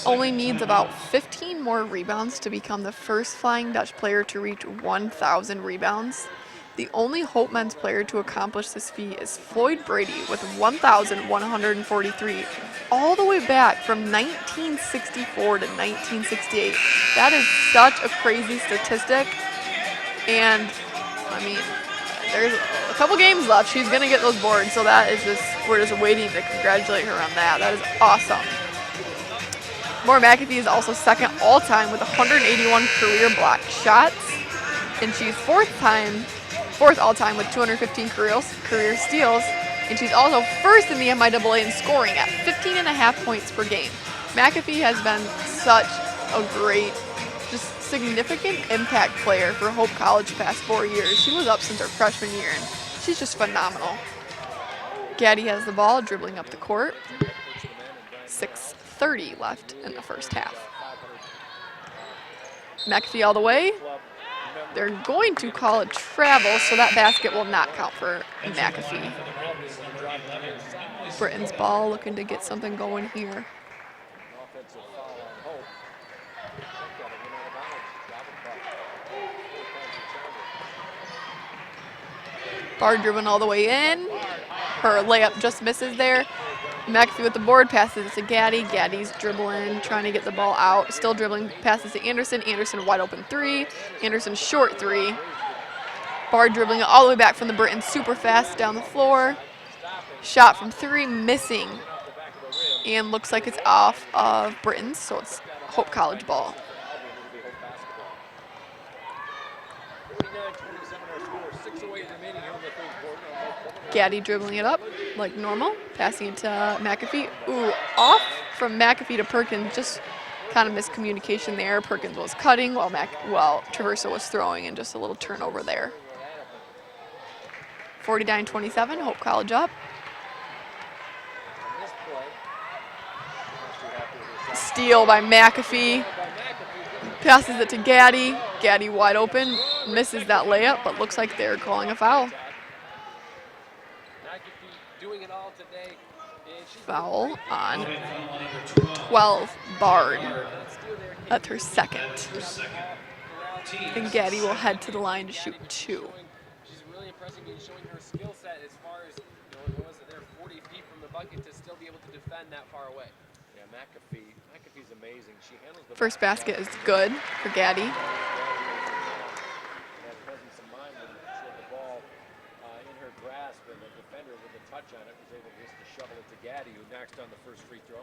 D: only needs about 15 more rebounds to become the first Flying Dutch player to reach 1,000 rebounds. The only Hope men's player to accomplish this feat is Floyd Brady with 1,143, all the way back from 1964 to 1968. That is such a crazy statistic, and I mean, there's a couple games left. She's gonna get those boards, so that is just, we're just waiting to congratulate her on that. That is awesome. Moore McAfee is also second all-time with 181 career block shots, and she's fourth all-time with 215 career steals, and she's also first in the MIAA in scoring at 15.5 points per game. McAfee has been such a great, just significant impact player for Hope College the past 4 years. She was up since her freshman year, and she's just phenomenal. Gaddy has the ball, dribbling up the court. 6:30 left in the first half. McAfee all the way. They're going to call it travel, so that basket will not count for McAfee. Britain's ball looking to get something going here. Bard dribbling all the way in. Her layup just misses there. McAfee with the board, passes it to Gaddy. Gaddy's dribbling, trying to get the ball out. Still dribbling, passes to Anderson. Anderson wide open three. Anderson short three. Bard dribbling all the way back from the Britton, super fast down the floor. Shot from three, missing. And looks like it's off of Britton's, so it's Hope College ball. Gaddy dribbling it up like normal, passing it to McAfee. Ooh, off from McAfee to Perkins, just kind of miscommunication there. Perkins was cutting while Traverso was throwing, and just a little turnover there. 49-27, Hope College up. Steal by McAfee. Passes it to Gaddy. Gaddy wide open, misses that layup, but looks like they're calling a foul. Foul on 12, Bard. That's her second. And Gaddy will head to the line to shoot two.
G: She's really impressing me, showing her skill set as far as, they're 40 feet from the bucket to still be able to defend that far away.
A: Yeah, McAfee's amazing. She handles the
D: First basket is good for Gaddy.
A: That presence of mind when she had the ball in her grasp, and the defender with a touch on it was able just to shovel it to Gaddy, who knocks down the first free throw.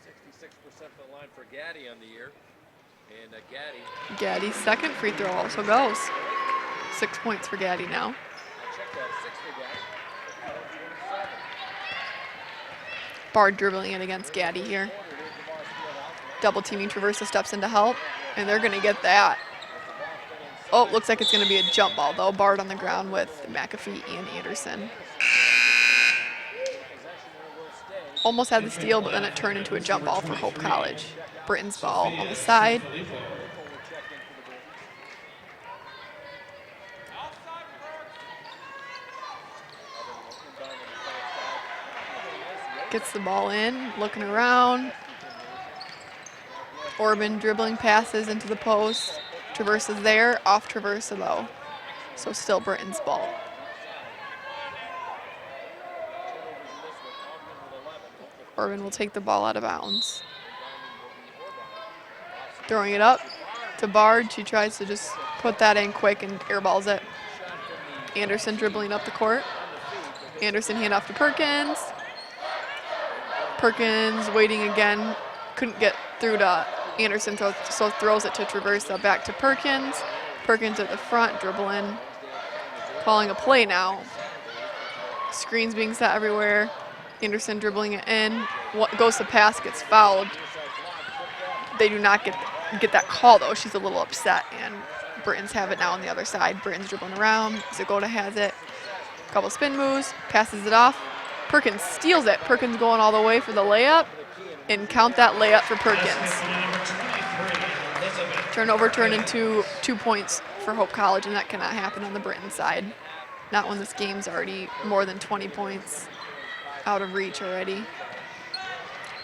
A: 66% from the line for Gaddy on the year. And
D: Gaddy's second free throw also goes. 6 points for Gaddy now.
A: check that, 6 for Gaddy.
D: Bard dribbling it against Gaddy here. Double teaming, Traverso steps in to help, and they're going to get that. Oh, looks like it's going to be a jump ball, though. Bard on the ground with McAfee and Anderson. Almost had the steal, but then it turned into a jump ball for Hope College. Britton's ball on the side. Gets the ball in, looking around. Orban dribbling passes into the post. Traverso's there, off Traverso though. So still Britton's ball. Orban will take the ball out of bounds. Throwing it up to Bard. She tries to just put that in quick and airballs it. Anderson dribbling up the court. Anderson hand off to Perkins. Perkins waiting again. Couldn't get through to Anderson, so throws it to Traverso. Back to Perkins. Perkins at the front, dribbling. Calling a play now. Screens being set everywhere. Anderson dribbling it in. What goes to pass, gets fouled. They do not get that call though. She's a little upset, and Britton's have it now on the other side. Britton's dribbling around. Zagota has it. Couple spin moves, passes it off. Perkins steals it. Perkins going all the way for the layup, and count that layup for Perkins. Turnover turned into 2 points for Hope College, and that cannot happen on the Britton side. Not when this game's already more than 20 points out of reach already.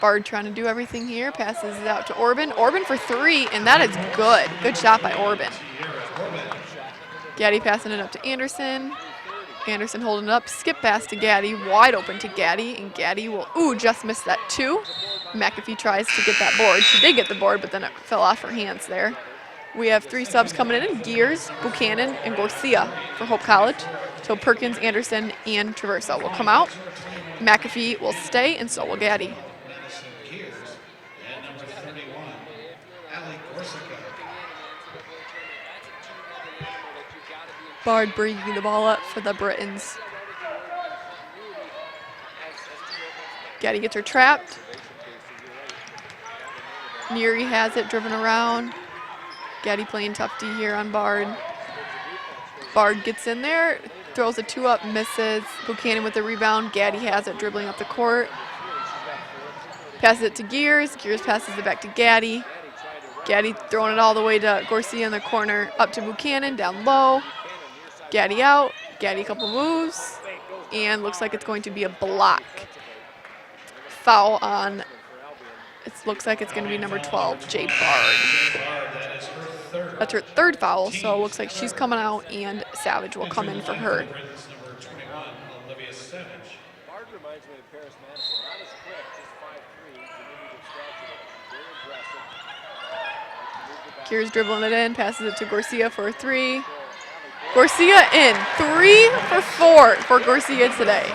D: Bard trying to do everything here, passes it out to Orban. Orban for three, and that is good. Good shot by Orban. Gaddy passing it up to Anderson. Anderson holding it up, skip pass to Gaddy, wide open to Gaddy, and Gaddy will, just missed that two. McAfee tries to get that board. She did get the board, but then it fell off her hands there. We have 3 subs coming in: Gears, Buchanan, and Garcia for Hope College. So Perkins, Anderson, and Traverso will come out. McAfee will stay, and so will Gaddy.
B: Madison Gears, and number 31, Ali Corsica.
D: Bard bringing the ball up for the Britons. Gaddy gets her trapped. Neary has it, driven around. Gaddy playing tough D here on Bard. Bard gets in there, throws a 2-up, misses. Buchanan with the rebound. Gaddy has it, dribbling up the court. Passes it to Gears. Gears passes it back to Gaddy. Gaddy throwing it all the way to Garcia in the corner. Up to Buchanan, down low. Gaddy out. Gaddy a couple moves. And looks like it's going to be a block. Foul on, it looks like it's going to be number 12, Jay Bard. That's her 3rd foul, so it looks like she's coming out, and Savage will come in for her.
A: Bard reminds me of Paris Madison. Not as quick, just 5'3", intermediate stature, very aggressive.
D: Gears dribbling it in, passes it to Garcia for a 3. Garcia in. 3 for 4 for Garcia today.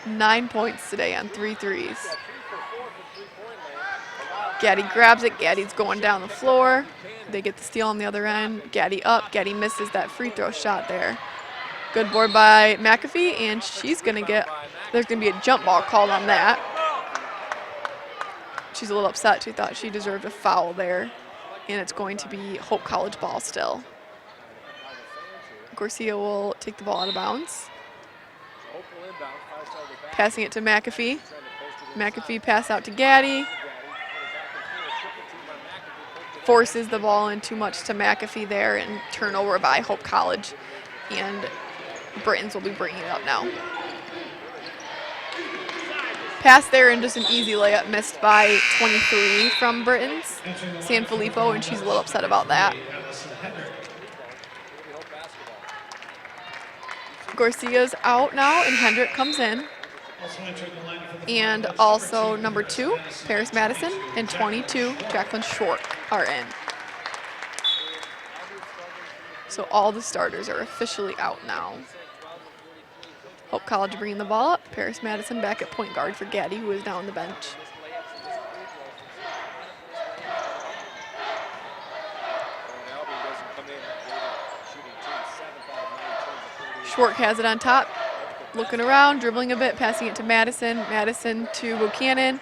D: 9 points today on 3 threes. Gaddy grabs it. Gaddy's going down the floor. They get the steal on the other end. Gaddy up. Gaddy misses that free throw shot there. Good board by McAfee, and she's going to get, there's going to be a jump ball called on that. She's a little upset. She thought she deserved a foul there, and it's going to be Hope College ball still. Garcia will take the ball out of bounds. Passing it to McAfee. McAfee pass out to Gaddy. Forces the ball in too much to McAfee there, and turnover by Hope College. And Britons will be bringing it up now. Pass there, and just an easy layup missed by 23 from Britons. Sanfilippo, and she's a little upset about that. Garcia's out now, and Hendrick comes in. And also number 2, Paris Madison, and 22, Jacqueline Short are in. So all the starters are officially out now. Hope College bringing the ball up. Paris Madison back at point guard for Gaddy, who is now on the bench. Schwartz has it on top, looking around, dribbling a bit, passing it to Madison. Madison to Buchanan.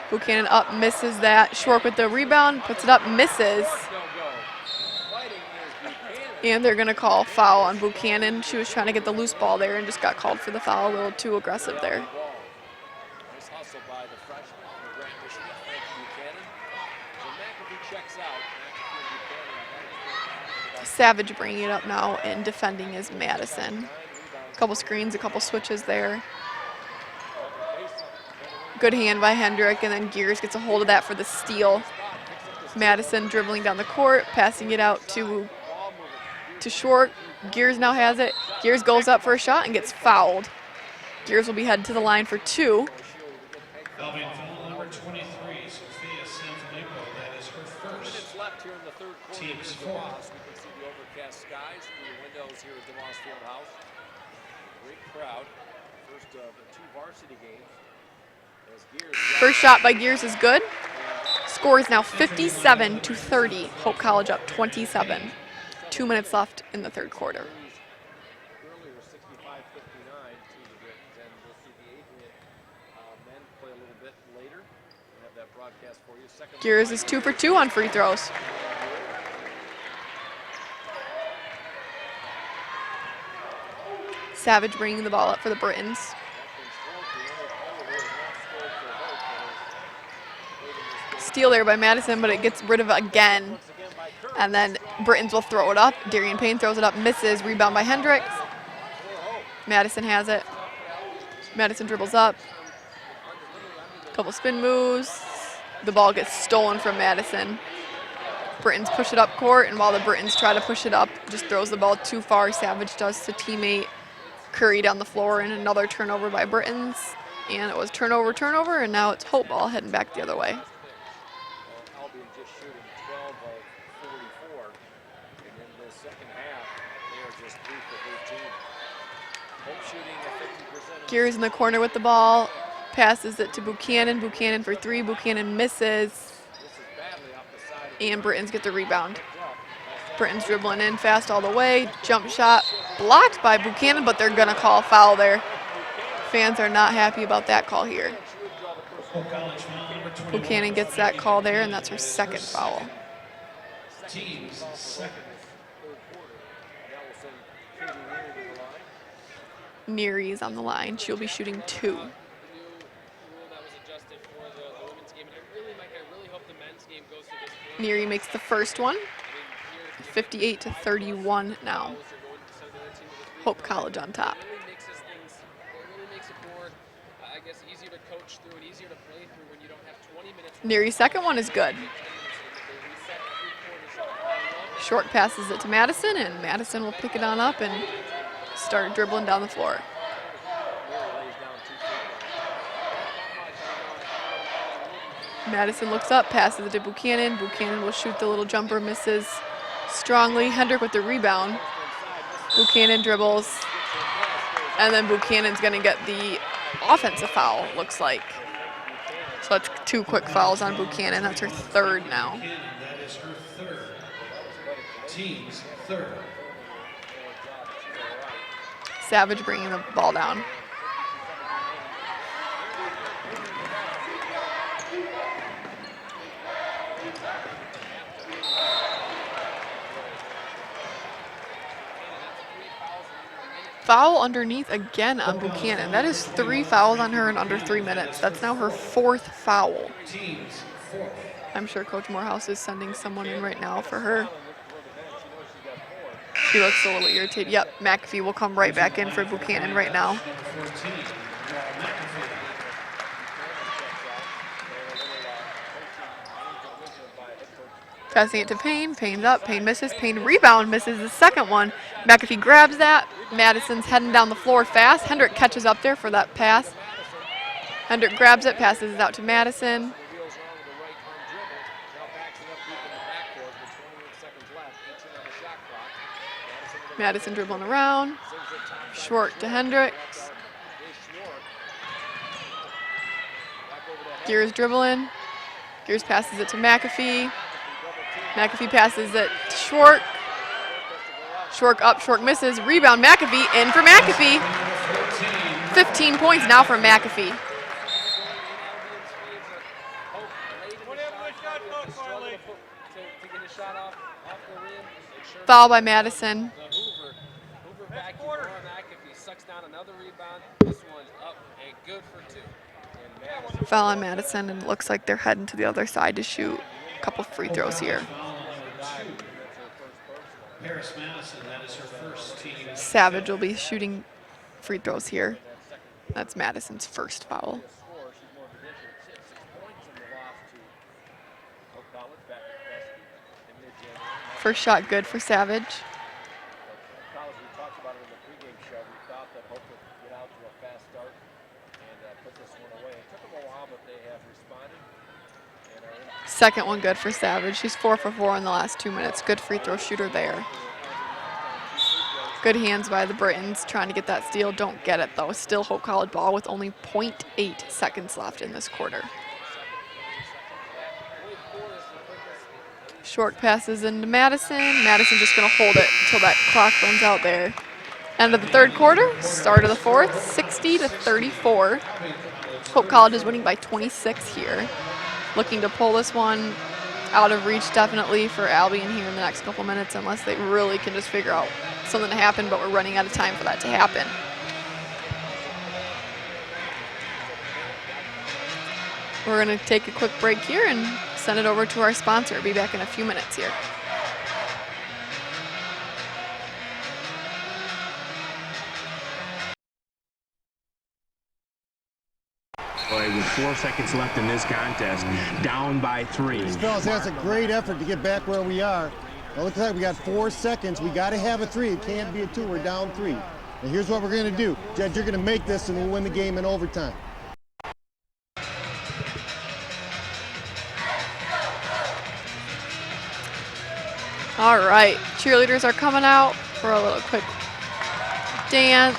D: Buchanan up, misses that. Schwartz with the rebound, puts it up, misses. And they're going to call foul on Buchanan. She was trying to get the loose ball there and just got called for the foul, a little too aggressive there. Savage bringing it up now, and defending is Madison. A couple screens, a couple switches there. Good hand by Hendrick, and then Gears gets a hold of that for the steal. Madison dribbling down the court, passing it out to Short. Gears now has it. Gears goes up for a shot and gets fouled. Gears will be headed to the line for 2.
B: Albion foul number 23, Sophia Sanfilippo. That is her first.
A: Minutes left here in the third quarter.
B: Team's 4.
A: We can see the overcast skies through the windows here at DeMoss Fieldhouse. Great crowd. First of the 2 varsity games. As Gears
D: First shot by Gears is good. Score is now 57-30. Hope College up 27. 2 minutes left in the third quarter.
A: earlier 65-59 to the Britons, and we'll see the Adrian men play a little bit later. We'll have that broadcast for you. Second
D: Gears is 2 for 2 on free throws. Savage bringing the ball up for the Britons. Steal there by Madison, but it gets rid of it again. And then Britons will throw it up. Darian Payne throws it up, misses. Rebound by Hendricks. Madison has it. Madison dribbles up. Couple spin moves. The ball gets stolen from Madison. Britons push it up court, and while the Britons try to push it up, just throws the ball too far. Savage does to teammate Curry down the floor, and another turnover by Britons. And it was turnover, and now it's Hope ball heading back the other way.
A: just 3 for 13. Hope shooting at 50%.
D: Gears in the corner with the ball. Passes it to Buchanan. Buchanan for 3. Buchanan misses.
A: This is badly off the side of
D: And Britton's get the rebound.
A: the drop.
D: Britton's dribbling in fast all the way. Jump shot blocked by Buchanan, but they're going to call a foul there. Fans are not happy about that call here.
C: Hope College foul number 21.
D: Buchanan gets that call there, and that's her second foul.
C: Team's second.
A: That will send Katie Neary to the line.
D: Neary's on the line. She'll be shooting 2.
G: The new rule that was adjusted for the women's game, and I really hope the men's game goes to this point.
D: Neary makes the first one.
G: I mean, here,
D: 58 to 31 now.
G: fouls are going to send the other team with a free
D: Hope
G: throw.
D: College on top.
G: It really makes this things, it really makes it more, I guess, easier to coach through and easier to play through when you don't have 20 minutes.
D: Neary's second one is good.
G: They reset every quarter, so I love
D: Short passes it to Madison, and Madison will pick it on up and start dribbling down the floor.
A: Neary lays down 2 free throws.
D: Madison looks up, passes it to Buchanan. Buchanan will shoot the little jumper, misses strongly. Hendrick with the rebound. Buchanan dribbles, and then Buchanan's going to get the offensive foul, looks like. So that's 2 quick fouls on Buchanan. That's her third now.
C: Buchanan, that is her third. Team's third.
D: Savage bringing the ball down. Foul underneath again on Buchanan. That is 3 fouls on her in under 3 minutes. That's now her 4th foul.
C: Team's fourth.
D: I'm sure Coach Morehouse is sending someone in right now for her. She looks a little irritated. Yep, McAfee will come right back in for Buchanan right now.
C: Number 14, McAfee.
D: Passing it to Payne. Payne's up. Payne misses. Payne rebound, misses the second one. McAfee grabs that. Madison's heading down the floor fast. Hendrick catches up there for that pass. Hendrick grabs it, passes it out to Madison.
A: Wheels around with a right arm dribble. Now backs it up deep in the backcourt with 28 seconds left. 18 on the shot clock.
D: Madison dribbling around.
A: Sings it top side.
D: Short to Hendricks.
A: Is Schwartz. Back over to
D: Gears dribbling. Gears passes it to McAfee. McAfee passes it to Schwark. Schwark up, Schwark misses. Rebound, McAfee, in for McAfee. 15 points now for McAfee. Foul by Madison.
G: Hoover back on McAfee, sucks down another rebound. This one up and good for 2. And Madison
D: Foul on Madison, and it looks like they're heading to the other side to shoot a couple free throws here.
C: Paris Madison, that is her first team.
D: Savage will be shooting free throws here. That's Madison's first foul.
A: score. She's more of a digit. 6 points in the loss to Hope College back at Festy in mid-January.
D: First shot good for Savage.
A: College, we talked about it in the pregame show. We thought that Hope would get out to a fast start and put this one away. It took them a while, but they have responded and are in.
D: Second one good for Savage. She's 4 for 4 in the last 2 minutes. Good free throw shooter there. Good hands by the Britons trying to get that steal. Don't get it though. Still Hope College ball with only 0.8 seconds left in this quarter. Short passes into Madison. Madison just going to hold it until that clock runs out there. End of the third quarter, start of the fourth, 60 to 34. Hope College is winning by 26 here. Looking to pull this one out of reach definitely for Albion here in the next couple minutes unless they really can just figure out something to happen, but we're running out of time for that to happen. We're going to take a quick break here and send it over to our sponsor. Be back in a few minutes here.
E: With 4 seconds left in this contest, down by 3.
F: Fellas, that's a great effort to get back where we are. Now, looks like we got 4 seconds. We got to have a 3. It can't be a 2. We're down 3. And here's what we're going to do. Jed, you're going to make this and we'll win the game in overtime.
D: All right, cheerleaders are coming out. for a little quick dance,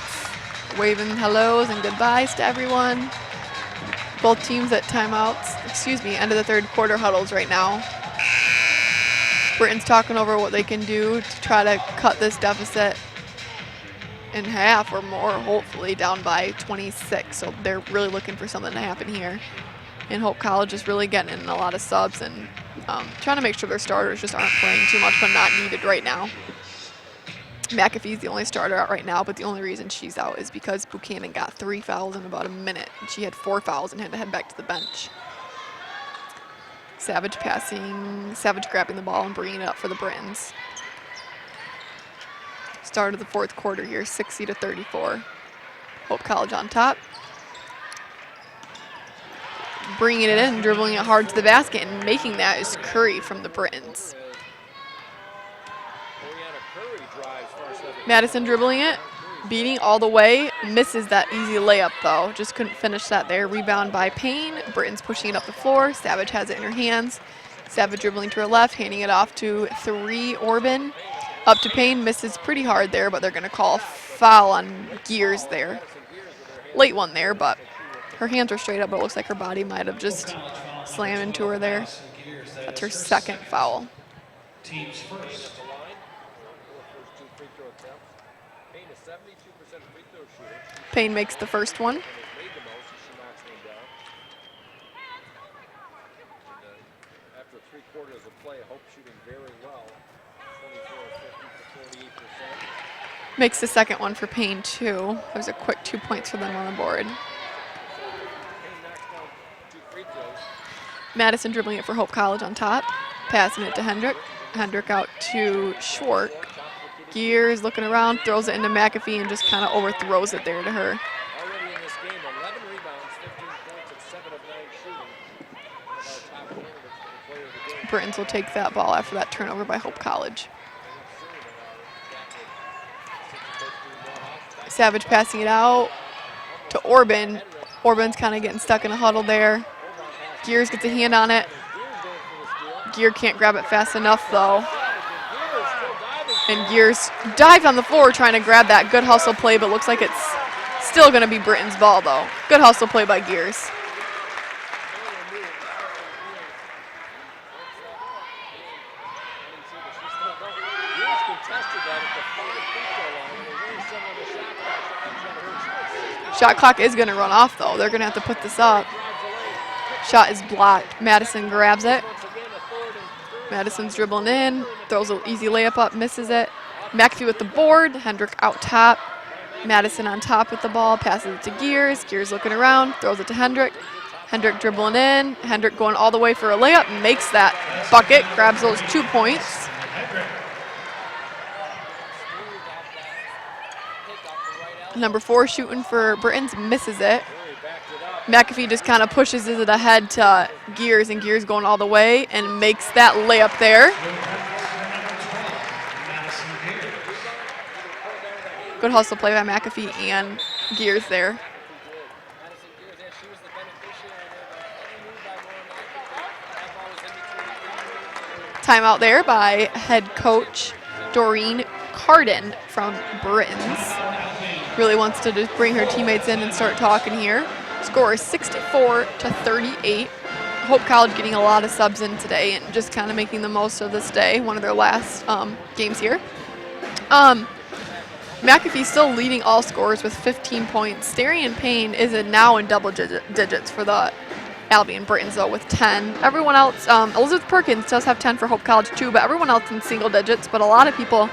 D: waving hellos and goodbyes to everyone. Both teams at timeouts, end of the third quarter huddles right now. Britain's talking over what they can do to try to cut this deficit in half or more, hopefully down by 26. So they're really looking for something to happen here. And Hope College is really getting in a lot of subs and trying to make sure their starters just aren't playing too much, but not needed right now. McAfee's the only starter out right now, but the only reason she's out is because Buchanan got 3 fouls in about a minute. And she had 4 fouls and had to head back to the bench. Savage passing, Savage grabbing the ball and bringing it up for the Britons. Start of the fourth quarter here, 60-34. Hope College on top. Bringing it in, dribbling it hard to the basket, and making that is Curry from the Britons. Madison dribbling it, beating all the way, misses that easy layup though. Just couldn't finish that there. Rebound by Payne. Britons pushing it up the floor. Savage has it in her hands. Savage dribbling to her left, handing it off to 3 Orban. Up to Payne, misses pretty hard there, but they're going to call a foul on Gears there. Late one there, but her hands are straight up, but it looks like her body might have just slammed into her there. That's her second foul.
B: Teams first.
D: Payne makes the first one.
A: After 3 quarters of play, Hope shooting very well. 24, 50 to 48%.
D: Makes the second one for Payne too. There's a quick 2 points for them on the board. Madison dribbling it for Hope College on top. Passing it to Hendrick. Hendrick out to Schwark. Gears looking around, throws it into McAfee and just kind of overthrows it there to her.
A: Already in this game, 11 rebounds, 15 points, and 7 of 9 shooting.
D: Britons will take that ball after that turnover by Hope College. Savage passing it out to Orban. Orban's kind of getting stuck in a huddle there. Gears gets a hand on it. Gear can't grab it fast enough though. And Gears dived on the floor trying to grab that. Good hustle play, but looks like it's still going to be Britain's ball though. Good hustle play by Gears. Shot clock is going to run off though. They're going to have to put this up. Shot is blocked. Madison grabs it. Madison's dribbling in, throws an easy layup up, misses it. McAfee with the board, Hendrick out top. Madison on top with the ball, passes it to Gears. Gears looking around, throws it to Hendrick. Hendrick dribbling in, Hendrick going all the way for a layup, makes that bucket, grabs those 2 points. Number 4 shooting for Britons, misses it. McAfee just kind of pushes it ahead to Gears, and Gears going all the way and makes that layup there. Good hustle play by McAfee and Gears there. Timeout there by head coach Doreen Carden from Britons. Really wants to just bring her teammates in and start talking here. Score is 64-38. Hope College getting a lot of subs in today and just kind of making the most of this day, one of their last games here. McAfee still leading all scorers with 15 points. Darian Payne is now in double digits for the Albion Britons though with 10. Everyone else, Elizabeth Perkins does have 10 for Hope College too, but everyone else in single digits, but a lot of people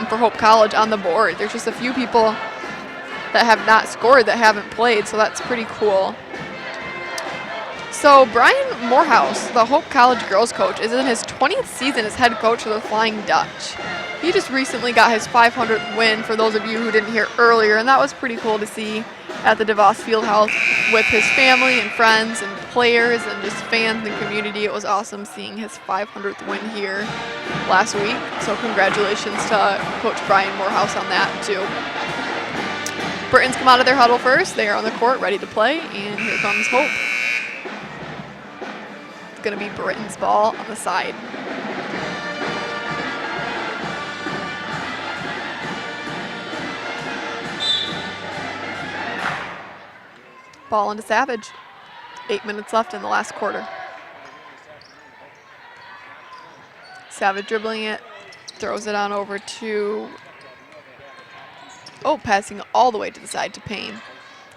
D: for Hope College on the board. There's just a few people that have not scored that haven't played, so that's pretty cool. So Brian Morehouse, the Hope College girls coach, is in his 20th season as head coach of the Flying Dutch. He just recently got his 500th win, for those of you who didn't hear earlier, and that was pretty cool to see at the DeVos Fieldhouse with his family and friends and players and just fans and community. It was awesome seeing his 500th win here last week, so congratulations to Coach Brian Morehouse on that too. Britons come out of their huddle first. They are on the court ready to play, and here comes Hope. It's going to be Britain's ball on the side. ball into Savage. 8 minutes left in the last quarter. Savage dribbling it, throws it on over to, passing all the way to the side to Payne.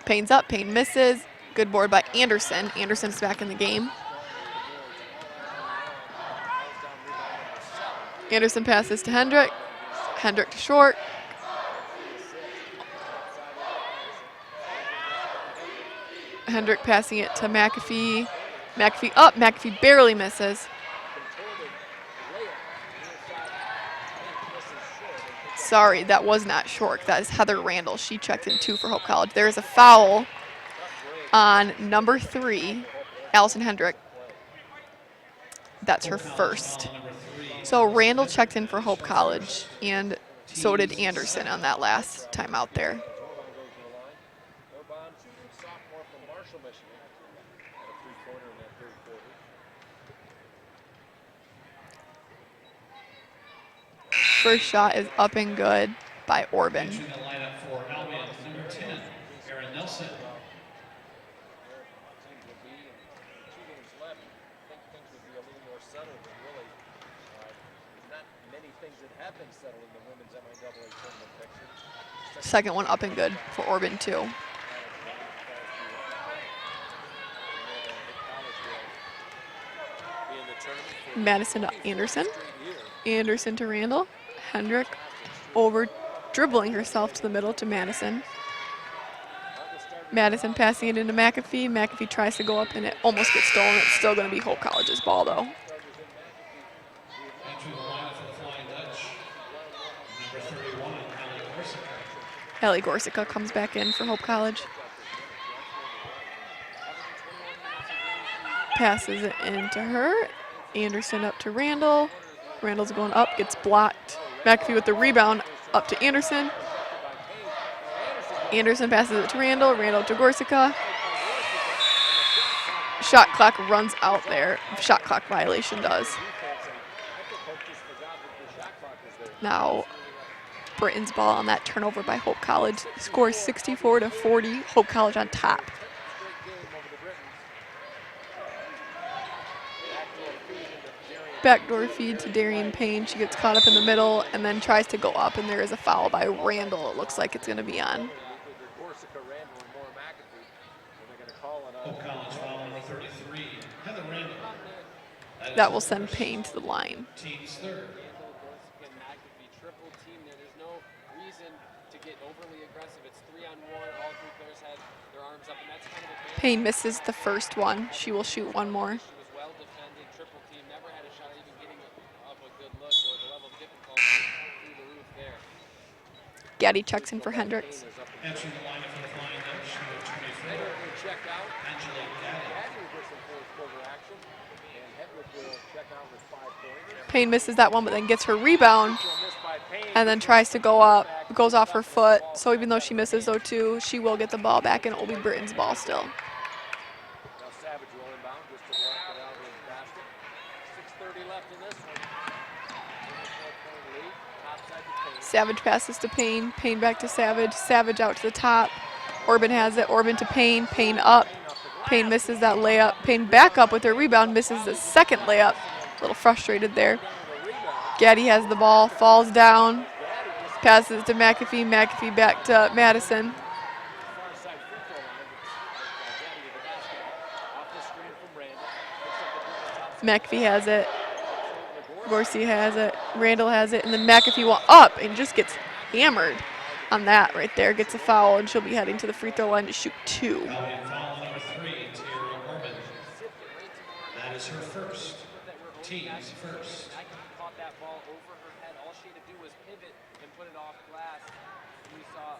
D: Payne's up, Payne misses. Good board by Anderson. Anderson's back in the game. Anderson passes to Hendrick. Hendrick to short. Hendrick passing it to McAfee. McAfee up, McAfee barely misses. Sorry, that was not short. That is Heather Randall. She checked in 2 for Hope College. There is a foul on number 3, Allison Hendrick. That's her first. So Randall checked in for Hope College, and so did Anderson on that last time out there. First shot is up and good by Orban.
C: Entering the lineup for Albion, number 10, Aaron Nelson.
D: Second one up and good for Orban too. Madison to Anderson. Anderson to Randall. Hendrick over dribbling herself to the middle to Madison. Madison passing it into McAfee. McAfee tries to go up and it almost gets stolen. It's still going to be Hope College's ball though.
C: Entering the lineup for the Flying Dutch, number 31, Ellie Gorsica.
D: Ellie Gorsica comes back in for Hope College. Passes it into her. Anderson up to Randall. Randall's going up, gets blocked. McAfee with the rebound up to Anderson. Anderson passes it to Randall. Randall to Gorsica. Shot clock runs out there. Shot clock violation does. Now Britain's ball on that turnover by Hope College. Scores 64-40. Hope College on top. Backdoor feed to Darian Payne. She gets caught up in the middle and then tries to go up, and there is a foul by Randall. It looks like it's going to be on.
C: Hope College foul number 33, Heather Randall.
D: That will send Payne to the line.
C: Team's third.
G: Triple team there. There's no reason to get overly aggressive. It's 3-on-1. All 3 players had their arms up, and that's kind of a
D: Payne misses the first one. She will shoot one more.
G: well defended. Triple team never had a shot even getting up a good look, or the level of difficulty through the roof there.
D: Gaddy checks in for Hendricks.
C: Entering the lineup for the Flying Dutch, number 24,
G: Check out.
C: Angela Gaddy.
D: Payne misses that one, but then gets her rebound and then tries to go up. Goes off her foot. So even though she misses though too, she will get the ball back, and it will be Britain's ball still. Savage passes to Payne. Payne back to Savage. Savage out to the top. Orban has it. Orban to Payne. Payne up. Payne misses that layup. Payne back up with her rebound. Misses the second layup. A little frustrated there. Gaddy has the ball. Falls down. Passes to McAfee. McAfee back to Madison. McAfee has it. Gorsie has it. Randall has it. And then McAfee will up and just gets hammered on that right there. Gets a foul, and she'll be heading to the free throw line to shoot 2.
C: Albion foul number 3, Tara Orban. That is her first. Team's first.
G: Caught that ball over her head. All she had to do was pivot and put it off glass. We saw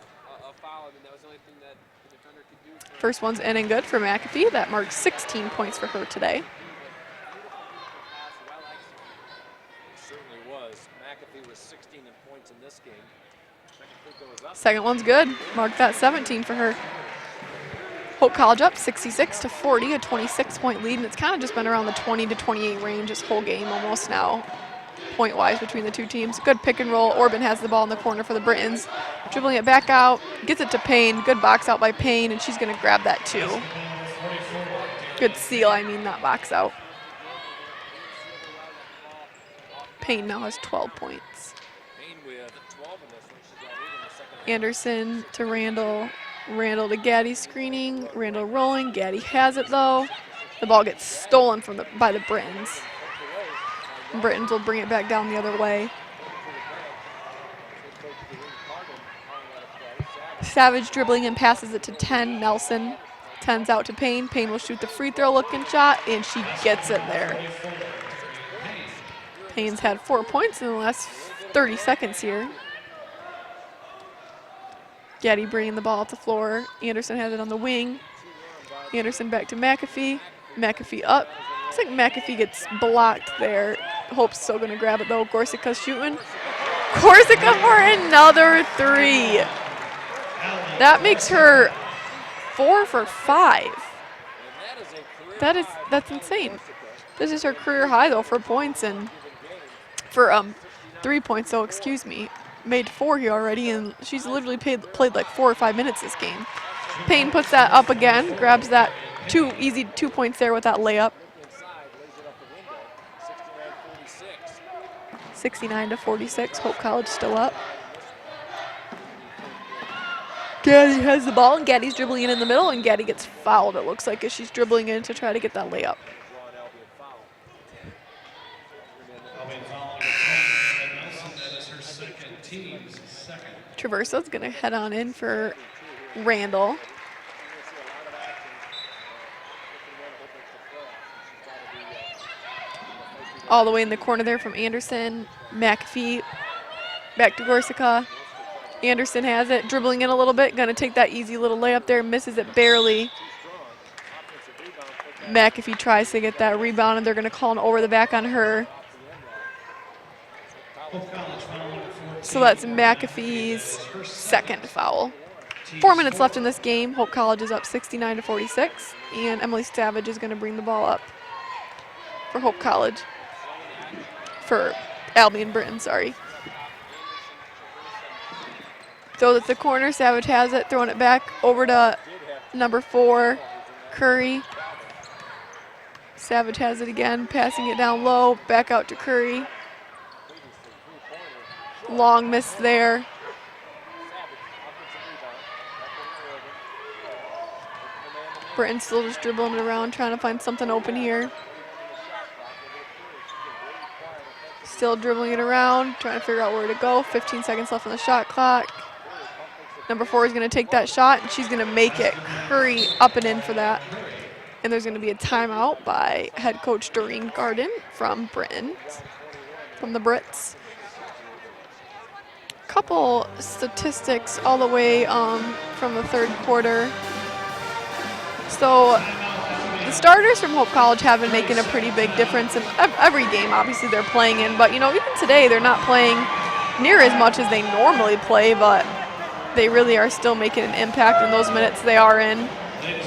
G: a foul, and that was the only thing that the defender could do.
D: First one's in and good for McAfee. That marks 16 points for her today.
A: Certainly was. McAfee was 16 in points in this game.
D: Second one's good. Mark that 17 for her. Hope College up 66-40, a 26-point lead, and it's kind of just been around the 20 to 28 range this whole game almost now. point-wise between the two teams. Good pick and roll. Orban has the ball in the corner for the Britons. Dribbling it back out, gets it to Payne. Good box out by Payne, and she's going to grab that too. Good seal, I mean, not box out. Payne now has 12 points. Anderson to Randall. Randall to Gaddy screening. Randall rolling. Gaddy has it though. The ball gets stolen by the Britons. Britons will bring it back down the other way. Savage dribbling and passes it to 10. Nelson. 10's out to Payne. Payne will shoot the free throw looking shot, and she gets it there. Payne's had 4 points in the last 30 seconds here. Gaddy bringing the ball up the floor. Anderson has it on the wing. Anderson back to McAfee. McAfee up. Looks like McAfee gets blocked there. Hope's still going to grab it though. Gorsica's shooting. Corsica for another 3. That makes her 4 for 5. That's insane. This is her career high though for points and for 3 points though, excuse me. Made 4 here already, and she's literally played like 4 or 5 minutes this game. Payne puts that up again, grabs that easy 2 points there with that layup. 69-46, Hope College still up. Gaddy has the ball, and Gaddy's dribbling in the middle, and Gaddy gets fouled, it looks like, as she's dribbling in to try to get that layup. Traverso's going to head on in for Randall. All the way in the corner there from Anderson. McAfee back to Gorsica. Anderson has it, dribbling in a little bit, going to take that easy little layup there, misses it barely. McAfee tries to get that rebound, and they're going to call an over the back on her. So that's McAfee's second foul. 4 minutes left in this game. Hope College is up 69-46, and Emily Savage is going to bring the ball up for Hope College. For Albion Britain, sorry. Throws it to the corner. Savage has it, throwing it back over to number 4, Curry. Savage has it again, passing it down low, back out to Curry. Long miss there. Britton's still just dribbling it around, trying to find something open here. Still dribbling it around, trying to figure out where to go. 15 seconds left on the shot clock. Number 4 is going to take that shot, and she's going to make it. Curry up and in for that. And there's going to be a timeout by head coach Doreen Garden from Britain, from the Brits. Couple statistics all the way from the third quarter. So the starters from Hope College have been making a pretty big difference in every game, obviously, they're playing in. But, you know, even today they're not playing near as much as they normally play, but they really are still making an impact in those minutes they are in.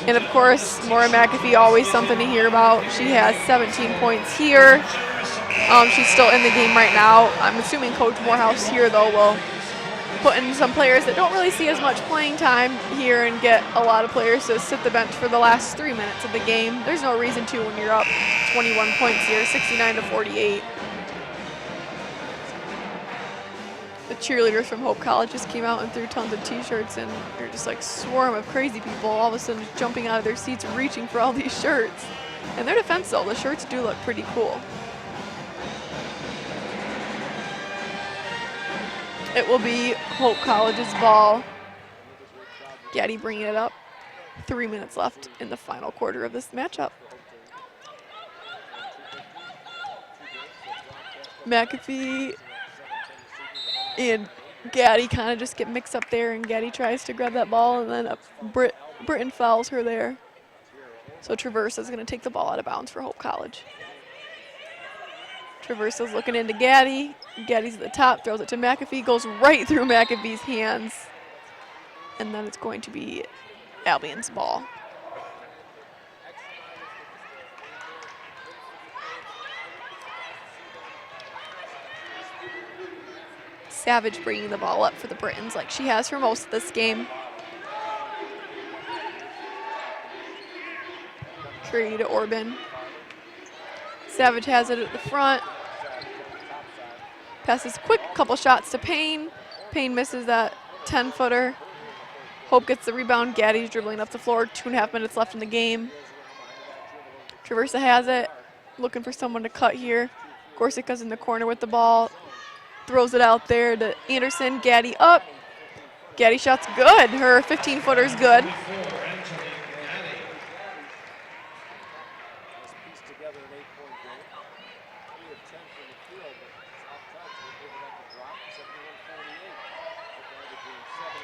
D: And, of course, Maura McAfee, always something to hear about. She has 17 points here. She's still in the game right now. I'm assuming Coach Morehouse here, though, will put in some players that don't really see as much playing time here and get a lot of players to sit the bench for the last 3 minutes of the game. There's no reason to when you're up 21 points here, 69-48. The cheerleaders from Hope College just came out and threw tons of t-shirts, and they're just like swarm of crazy people all of a sudden just jumping out of their seats and reaching for all these shirts. In their defense, though, the shirts do look pretty cool. It will be Hope College's ball. Gaddy bringing it up. 3 minutes left in the final quarter of this matchup. McAfee and Gaddy kind of just get mixed up there, and Gaddy tries to grab that ball, and then Britton fouls her there. So Traverse is going to take the ball out of bounds for Hope College. Traverse is looking into Gaddy. Gaddy's at the top, throws it to McAfee, goes right through McAfee's hands. And then it's going to be Albion's ball. Savage bringing the ball up for the Britons like she has for most of this game. Curry to Orban. Savage has it at the front. Passes quick, couple shots to Payne. Payne misses that 10-footer. Hope gets the rebound. Gaddy's dribbling up the floor. 2.5 minutes left in the game. Traversa has it. Looking for someone to cut here. Gorsica's in the corner with the ball. Throws it out there to Anderson. Gaddy up. Gaddy shot's good. Her 15-footer's good.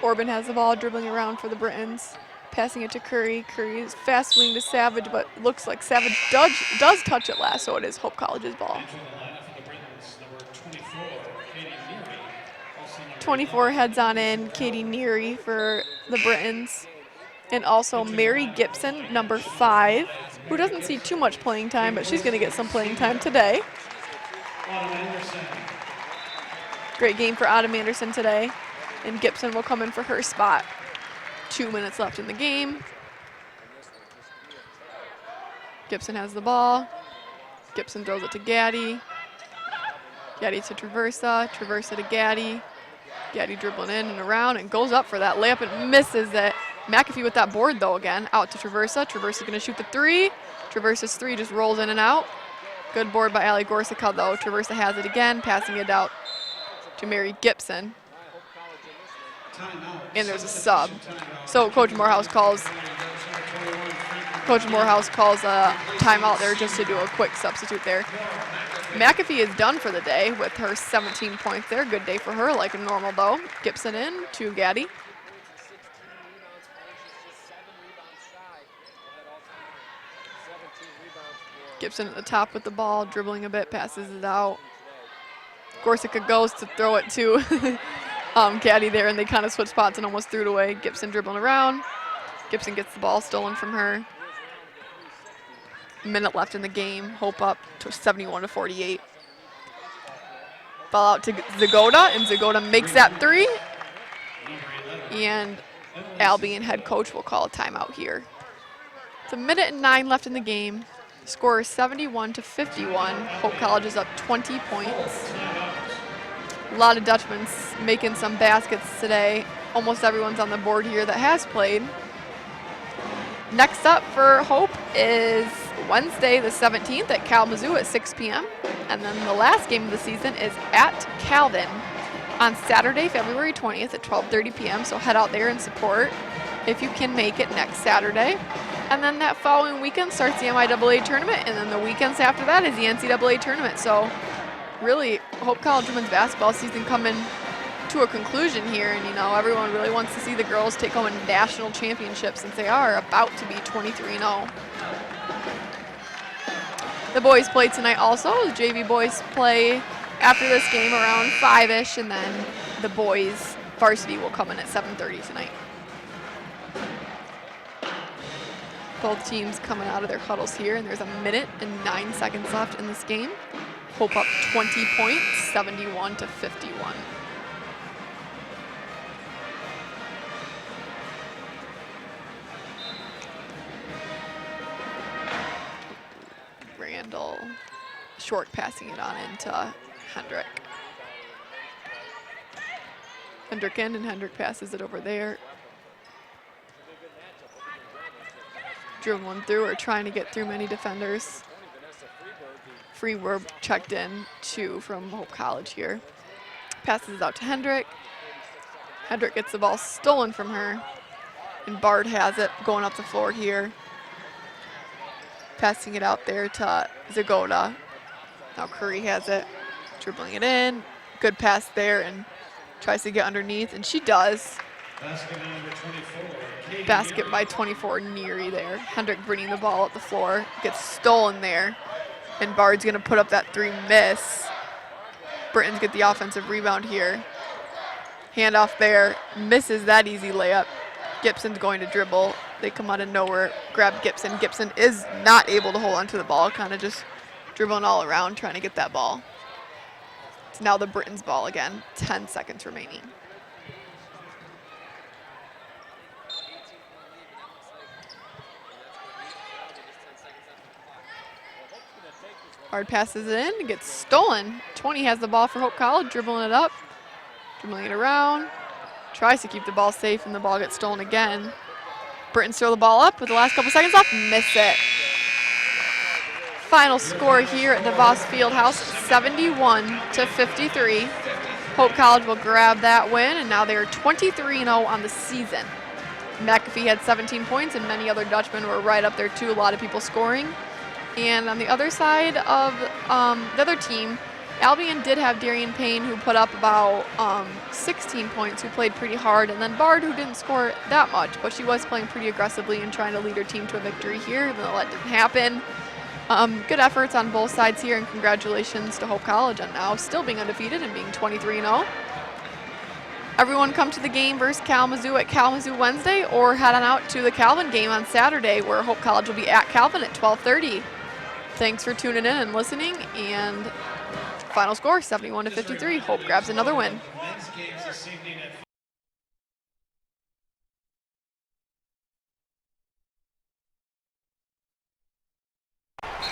D: Orban has the ball, dribbling around for the Britons. Passing it to Curry. Curry is fast wing to Savage, but looks like Savage does touch it last, so it is Hope College's ball. 24 heads on in, Katie Neary for the Britons. And also Mary Gibson, number 5, who doesn't see too much playing time, but she's going to get some playing time today. Great game for Autumn Anderson today. And Gibson will come in for her spot. 2 minutes left in the game. Gibson has the ball. Gibson throws it to Gaddy. Gaddy to Traversa. Traversa to Gaddy. Gaddy dribbling in and around and goes up for that layup and misses it. McAfee with that board though again. Out to Traversa. Traversa's gonna shoot the 3. Traversa's 3 just rolls in and out. Good board by Allie Gorsica though. Traversa has it again, passing it out to Mary Gibson. And there's a sub. So Coach Morehouse calls a timeout there just to do a quick substitute there. McAfee is done for the day with her 17 points there. Good day for her, like normal though. Gibson in to Gaddy. Gibson at the top with the ball, dribbling a bit, passes it out. Gorsica goes to throw it to Gaddy there, and they kind of switch spots and almost threw it away. Gibson dribbling around. Gibson gets the ball stolen from her. Minute left in the game. Hope up to 71-48. Ball out to Zagoda, and Zagoda makes that 3. And Albion head coach will call a timeout here. It's 1:09 left in the game. Score is 71-51. Hope College is up 20 points. A lot of Dutchmen making some baskets today. Almost everyone's on the board here that has played. Next up for Hope is Wednesday the 17th at Kalamazoo at 6 p.m. And then the last game of the season is at Calvin on Saturday, February 20th at 12:30 p.m. So head out there and support if you can make it next Saturday. And then that following weekend starts the MIAA tournament, and then the weekends after that is the NCAA tournament. So really, Hope College women's basketball season coming to a conclusion here, and everyone really wants to see the girls take home a national championship since they are about to be 23-0. The boys play tonight also. The JV boys play after this game around 5-ish, and then the boys varsity will come in at 7:30 tonight. Both teams coming out of their huddles here, and there's 1:09 left in this game. Hope up 20 points, 71-51. Randall, short passing it on into Hendrick. Hendrick in, and Hendrick passes it over there. Dribbling through or trying to get through many defenders. Freeburg checked in, 2 from Hope College here. Passes it out to Hendrick. Hendrick gets the ball stolen from her. And Bard has it going up the floor here. Passing it out there to Zagoda. Now Curry has it, dribbling it in. Good pass there, and tries to get underneath, and she does. Basket by 24, Neary there. Hendrick bringing the ball up the floor, gets stolen there. And Bard's gonna put up that 3, miss. Britons get the offensive rebound here. Handoff there, misses that easy layup. Gibson's going to dribble. They come out of nowhere, grab Gibson. Gibson is not able to hold onto the ball, kind of just dribbling all around, trying to get that ball. It's now the Britons' ball again. 10 seconds remaining. Hard passes it in, gets stolen. 20 has the ball for Hope College, dribbling it up, dribbling it around. Tries to keep the ball safe, and the ball gets stolen again. Britons throw the ball up with the last couple seconds left, miss it. Final score here at the Voss Fieldhouse, 71-53. Hope College will grab that win, and now they are 23-0 on the season. McAfee had 17 points, and many other Dutchmen were right up there too, a lot of people scoring. And on the other side of the other team, Albion did have Darian Payne, who put up about 16 points, who played pretty hard, and then Bard, who didn't score that much, but she was playing pretty aggressively and trying to lead her team to a victory here, even though that didn't happen. Good efforts on both sides here, and congratulations to Hope College on now still being undefeated and being 23-0. Everyone come to the game versus Kalamazoo at Kalamazoo Wednesday, or head on out to the Calvin game on Saturday, where Hope College will be at Calvin at 12:30. Thanks for tuning in and listening, and final score 71-53. Hope grabs another win.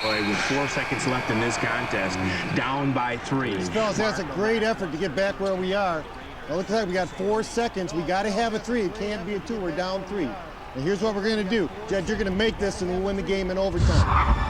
E: With 4 seconds left in this contest, down by 3.
F: Fellas, that's a great effort to get back where we are. It looks like we got 4 seconds. We got to have a 3. It can't be a 2. We're down 3. And here's what we're going to do. Jed, you're going to make this and we'll win the game in overtime.